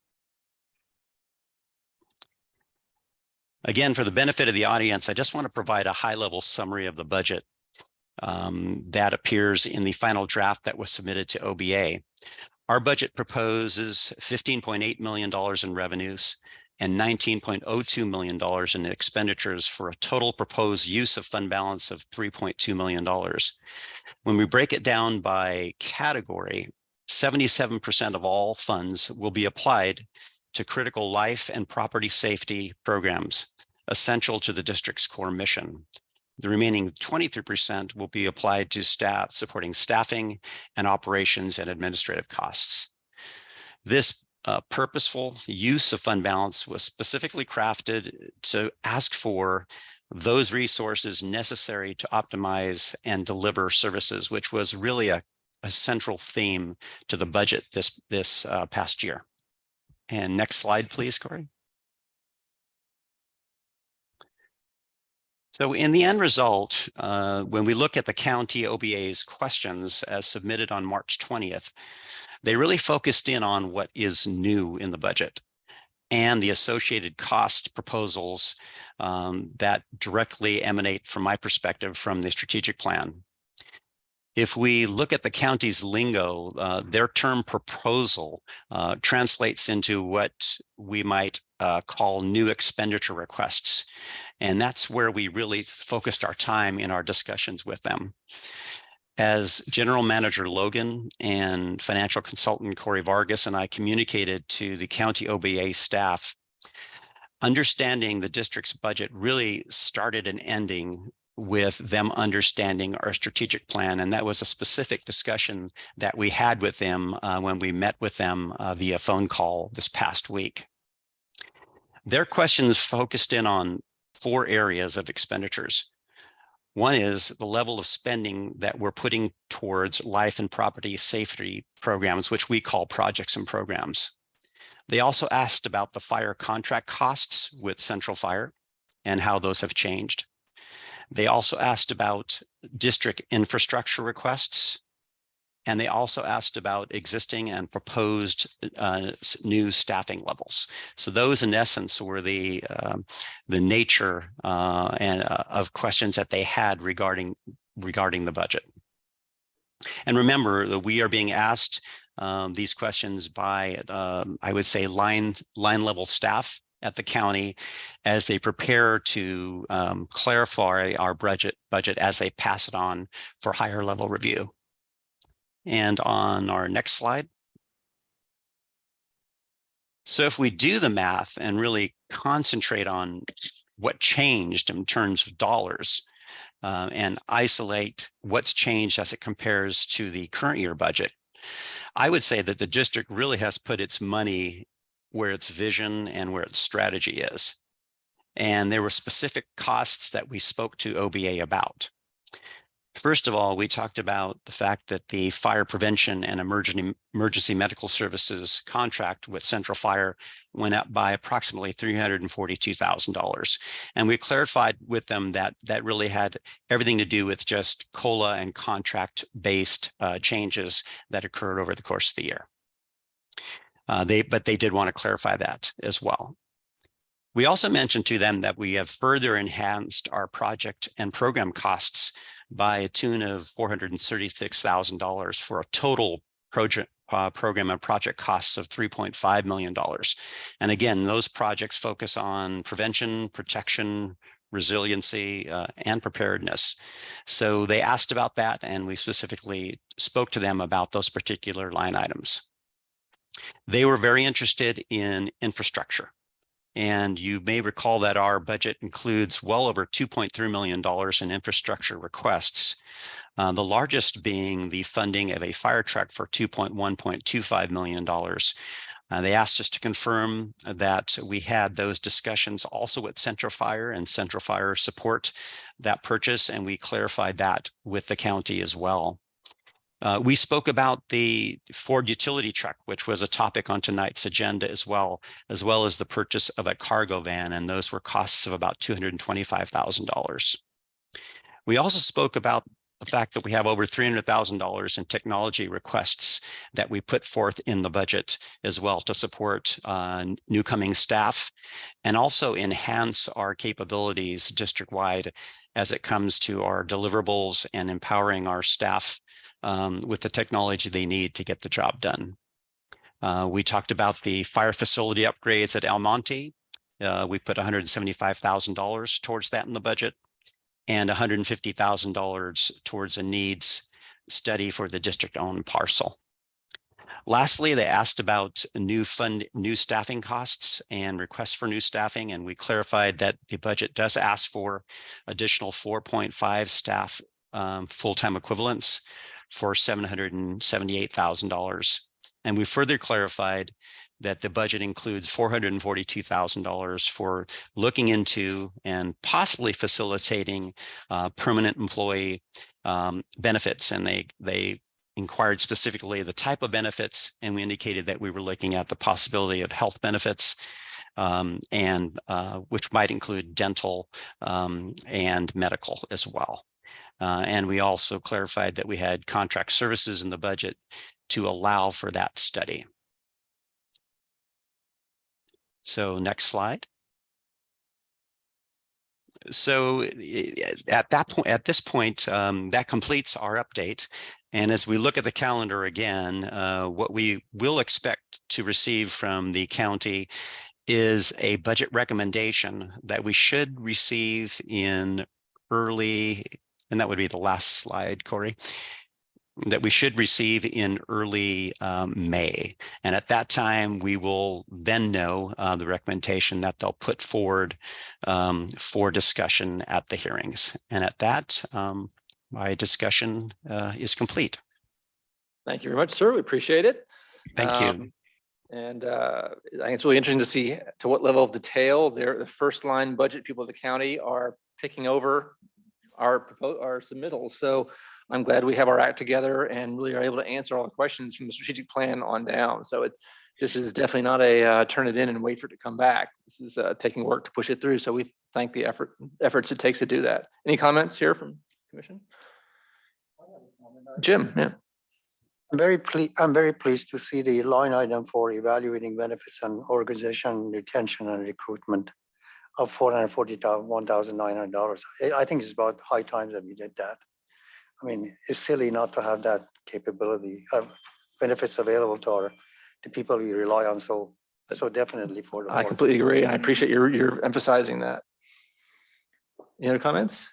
Again, for the benefit of the audience, I just want to provide a high-level summary of the budget. That appears in the final draft that was submitted to OBA. Our budget proposes $15.8 million in revenues and $19.02 million in expenditures for a total proposed use of fund balance of $3.2 million. When we break it down by category, 77% of all funds will be applied to critical life and property safety programs essential to the district's core mission. The remaining 23% will be applied to staff supporting staffing and operations and administrative costs. This purposeful use of fund balance was specifically crafted to ask for those resources necessary to optimize and deliver services, which was really a central theme to the budget this past year. And next slide, please, Corey. So in the end result, when we look at the county OBA's questions as submitted on March 20th, they really focused in on what is new in the budget and the associated cost proposals that directly emanate, from my perspective, from the strategic plan. If we look at the county's lingo, their term proposal translates into what we might call new expenditure requests. And that's where we really focused our time in our discussions with them. As General Manager Logan and financial consultant Corey Vargas and I communicated to the county OBA staff, understanding the district's budget really started and ending with them understanding our strategic plan. And that was a specific discussion that we had with them when we met with them via phone call this past week. Their questions focused in on 4 areas of expenditures. One is the level of spending that we're putting towards life and property safety programs, which we call projects and programs. They also asked about the fire contract costs with Central Fire and how those have changed. They also asked about district infrastructure requests, and they also asked about existing and proposed new staffing levels. So those, in essence, were the nature of questions that they had regarding the budget. And remember that we are being asked these questions by, I would say, line level staff at the county as they prepare to clarify our budget as they pass it on for higher level review. And on our next slide. So if we do the math and really concentrate on what changed in terms of dollars and isolate what's changed as it compares to the current year budget, I would say that the district really has put its money where its vision and where its strategy is. And there were specific costs that we spoke to OBA about. First of all, we talked about the fact that the fire prevention and emergency medical services contract with Central Fire went up by approximately $342,000. And we clarified with them that that really had everything to do with just COLA and contract-based changes that occurred over the course of the year. But they did want to clarify that as well. We also mentioned to them that we have further enhanced our project and program costs by a tune of $436,000 for a total program and project costs of $3.5 million. And again, those projects focus on prevention, protection, resiliency, and preparedness. So they asked about that, and we specifically spoke to them about those particular line items. They were very interested in infrastructure. And you may recall that our budget includes well over $2.3 million in infrastructure requests, the largest being the funding of a fire truck for $1.25 million. They asked us to confirm that we had those discussions also with Central Fire, and Central Fire support that purchase, and we clarified that with the county as well. We spoke about the Ford utility truck, which was a topic on tonight's agenda as well as the purchase of a cargo van, and those were costs of about $225,000. We also spoke about the fact that we have over $300,000 in technology requests that we put forth in the budget as well to support new coming staff and also enhance our capabilities district-wide as it comes to our deliverables and empowering our staff with the technology they need to get the job done. We talked about the fire facility upgrades at El Monte. We put $175,000 towards that in the budget and $150,000 towards a needs study for the district-owned parcel. Lastly, they asked about new staffing costs and requests for new staffing, and we clarified that the budget does ask for additional 4.5 staff full-time equivalents for $778,000. And we further clarified that the budget includes $442,000 for looking into and possibly facilitating permanent employee benefits. And they inquired specifically the type of benefits, and we indicated that we were looking at the possibility of health benefits, and which might include dental and medical as well. And we also clarified that we had contract services in the budget to allow for that study. So next slide. So at this point, that completes our update. And as we look at the calendar again, what we will expect to receive from the county is a budget recommendation that we should receive in early, and that would be the last slide, Corey, that we should receive in early May. And at that time, we will then know the recommendation that they'll put forward for discussion at the hearings. And at that, my discussion is complete. Thank you very much, sir. We appreciate it. Thank you. And I think it's really interesting to see to what level of detail the first line budget people of the county are picking over our submittals. So I'm glad we have our act together and really are able to answer all the questions from the strategic plan on down. So this is definitely not a turn it in and wait for it to come back. This is taking work to push it through. So we thank the efforts it takes to do that. Any comments here from Commission? Jim, yeah. I'm very pleased to see the line item for evaluating benefits and organization retention and recruitment of $441,900. I think it's about high time that we did that. I mean, it's silly not to have that capability of benefits available to the people we rely on so definitely for the I completely agree. I appreciate your emphasizing that. Any other comments?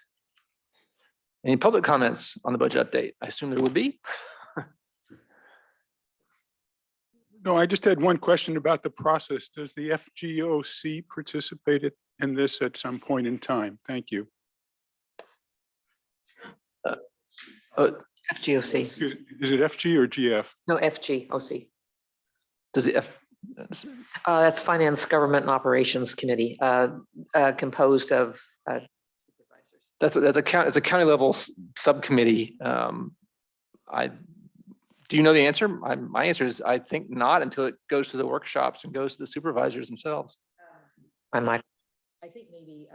Any public comments on the budget update? I assume there would be. No, I just had one question about the process. Does the FGOC participate in this at some point in time? Thank you. FGOC. Is it FG or GF? No, FGOC. Does the That's Finance, Government and Operations Committee, composed of It's a county level subcommittee. Do you know the answer? My answer is I think not until it goes to the workshops and goes to the supervisors themselves. I think maybe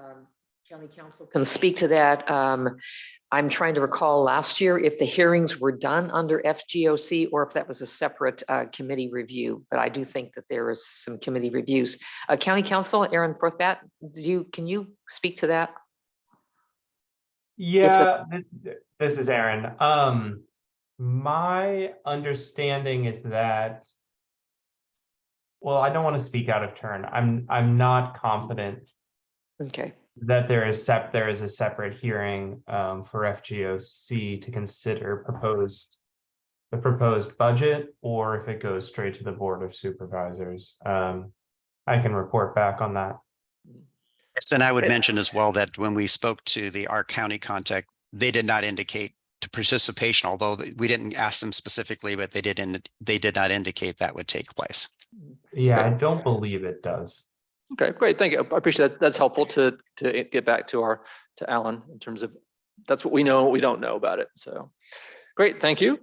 county council can speak to that. I'm trying to recall last year if the hearings were done under FGOC or if that was a separate committee review. But I do think that there is some committee reviews. County Council, Aaron Forthbat, can you speak to that? Yeah, this is Aaron. My understanding is that, well, I don't want to speak out of turn. I'm not confident. Okay. That there is a separate hearing for FGOC to consider the proposed budget, or if it goes straight to the Board of Supervisors. I can report back on that. Yes, and I would mention as well that when we spoke to our county contact, they did not indicate to participation, although we didn't ask them specifically, but they did not indicate that would take place. Yeah, I don't believe it does. Okay, great. Thank you. I appreciate that. That's helpful to get back to Alan in terms of that's what we know, what we don't know about it. So great. Thank you.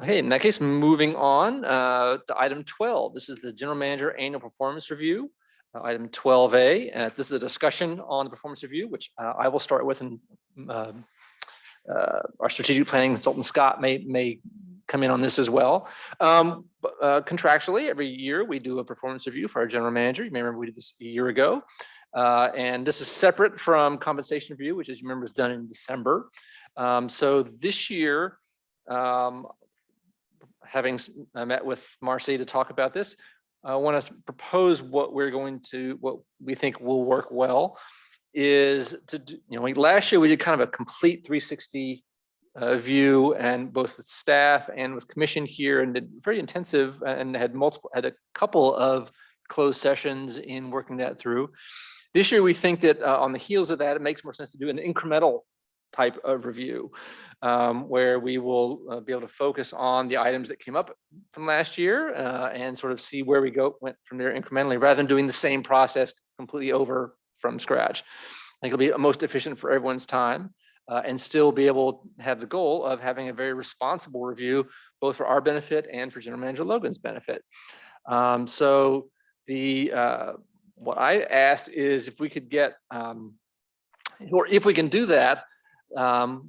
Okay, in that case, moving on to item 12. This is the General Manager Annual Performance Review. Item 12A. This is a discussion on the performance review, which I will start with and Our strategic planning consultant, Scott, may come in on this as well. Contractually, every year we do a performance review for our general manager. You may remember we did this a year ago. And this is separate from compensation review, which, as you remember, is done in December. So this year, having met with Marcy to talk about this, I want to propose what we think will work well is to do, last year we did kind of a complete 360 view, and both with staff and with commission here, and did very intensive and had a couple of closed sessions in working that through. This year, we think that on the heels of that, it makes more sense to do an incremental type of review, where we will be able to focus on the items that came up from last year and sort of see where we went from there incrementally, rather than doing the same process completely over from scratch. I think it'll be most efficient for everyone's time and still be able to have the goal of having a very responsible review, both for our benefit and for General Manager Logan's benefit. So what I asked is if we could get, or if we can do that,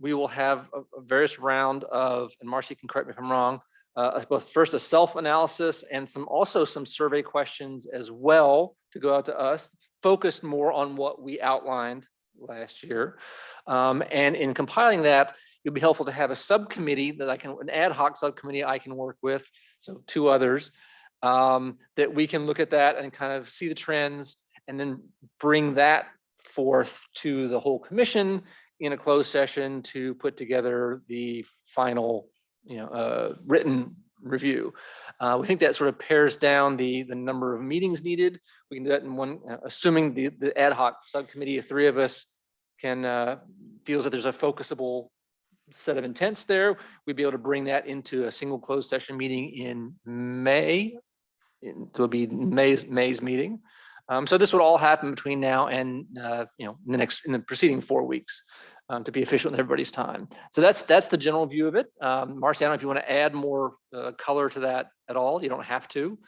we will have a various round of, and Marcy can correct me if I'm wrong, both first a self-analysis and also some survey questions as well to go out to us, focused more on what we outlined last year. And in compiling that, it'd be helpful to have a subcommittee an ad hoc subcommittee I can work with, so 2 others, that we can look at that and kind of see the trends and then bring that forth to the whole commission in a closed session to put together the final, written review. We think that sort of pares down the number of meetings needed. We can do that in one, assuming the ad hoc subcommittee of 3 of us feels that there's a focusable set of intents there. We'd be able to bring that into a single closed session meeting in May. It'll be May's meeting. So this would all happen between now and in the preceding 4 weeks to be efficient with everybody's time. So that's the general view of it. Marcy, I don't know if you want to add more color to that at all. You don't have to.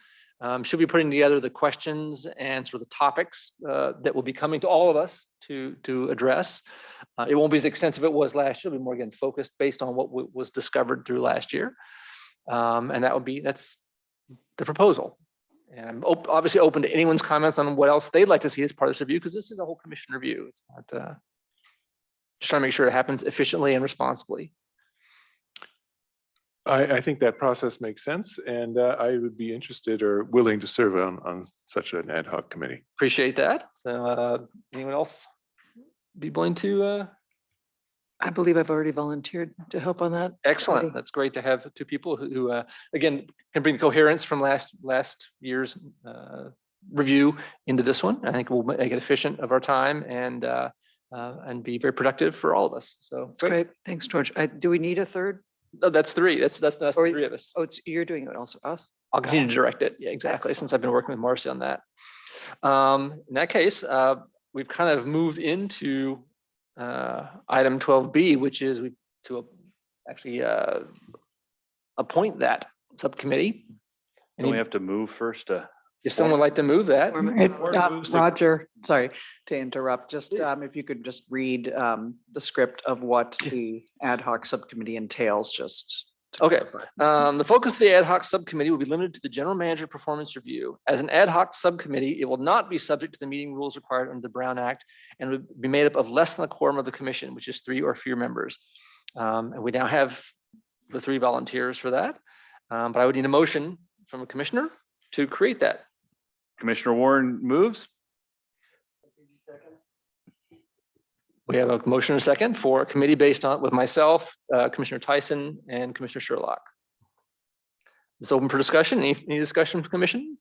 Should be putting together the questions and sort of the topics that will be coming to all of us to address. It won't be as extensive as it was last year. It'll be more, again, focused based on what was discovered through last year. And that's the proposal. And I'm obviously open to anyone's comments on what else they'd like to see as part of this review, because this is a whole commission review. It's not just trying to make sure it happens efficiently and responsibly. I think that process makes sense, and I would be interested or willing to serve on such an ad hoc committee. Appreciate that. So anyone else be willing to? I believe I've already volunteered to help on that. Excellent. That's great to have 2 people who again, can bring coherence from last year's review into this one. I think we'll make it efficient of our time and be very productive for all of us. So That's great. Thanks, George. Do we need a third? No, that's 3. That's the 3 of us. Oh, you're doing it also, us? I'll continue to direct it. Yeah, exactly. Since I've been working with Marcy on that. In that case, we've kind of moved into item 12B, which is to actually appoint that subcommittee. And we have to move first. If someone would like to move that. Roger, sorry to interrupt, just if you could just read the script of what the ad hoc subcommittee entails, just. Okay, the focus of the ad hoc subcommittee will be limited to the general manager performance review. As an ad hoc subcommittee, it will not be subject to the meeting rules required under the Brown Act and will be made up of less than a quorum of the commission, which is 3 or fewer members. And we now have the 3 volunteers for that, but I would need a motion from a commissioner to create that. Commissioner Warren moves. We have a motion and a second for a committee based on with myself, Commissioner Tyson, and Commissioner Sherlock. It's open for discussion. Any discussion from commission?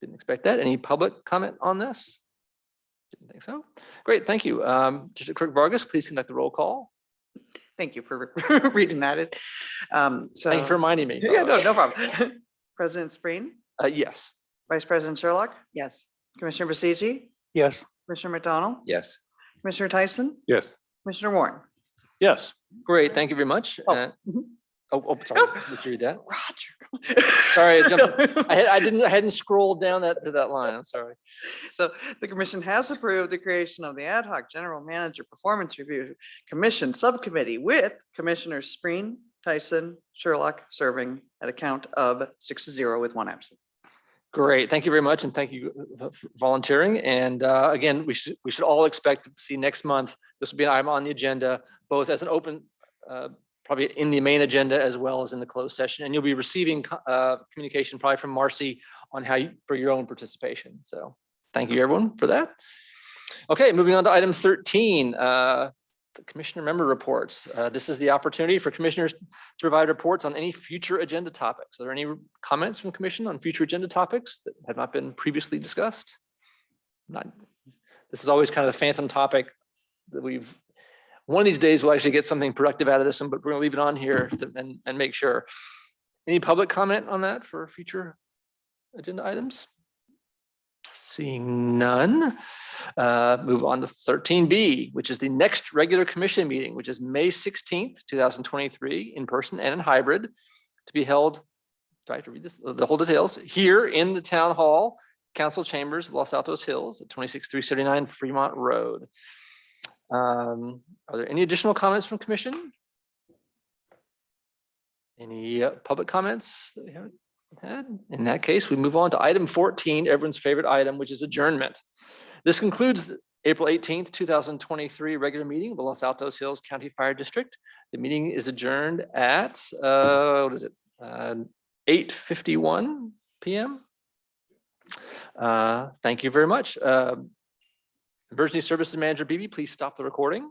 Didn't expect that. Any public comment on this? Didn't think so. Great, thank you. District Clerk Vargas, please conduct the roll call. Thank you for reading that. Thank you for reminding me. Yeah, no problem. President Spreen? Yes. Vice President Sherlock? Yes. Commissioner Basiji? Yes. Commissioner McDonald? Yes. Commissioner Tyson? Yes. Commissioner Warren? Yes. Great, thank you very much. Oh. Sorry, let's read that. Roger. Sorry, I hadn't scrolled down to that line. I'm sorry. So the commission has approved the creation of the ad hoc general manager performance review commission subcommittee with Commissioners Spreen, Tyson, Sherlock serving at a count of 6-0 with 1 absent. Great. Thank you very much. And thank you for volunteering. And again, we should all expect to see next month. This will be an item on the agenda, both as an open, probably in the main agenda as well as in the closed session. And you'll be receiving communication probably from Marcy on how for your own participation. So thank you everyone for that. Okay, moving on to item 13, the commissioner member reports. This is the opportunity for commissioners to provide reports on any future agenda topics. Are there any comments from commission on future agenda topics that have not been previously discussed? This is always kind of the phantom topic that one of these days we'll actually get something productive out of this one, but we're gonna leave it on here and make sure. Any public comment on that for future agenda items? Seeing none, move on to 13B, which is the next regular commission meeting, which is May 16th, 2023, in person and in hybrid, to be held, do I have to read this, the whole details, here in the Town Hall, Council Chambers, Los Altos Hills at 26379 Fremont Road. Are there any additional comments from commission? Any public comments that we haven't had? In that case, we move on to item 14, everyone's favorite item, which is adjournment. This concludes the April 18th, 2023 regular meeting of the Los Altos Hills County Fire District. The meeting is adjourned at, what is it? 8:51 p.m. Thank you very much. Emergency Services Manager Beebe, please stop the recording.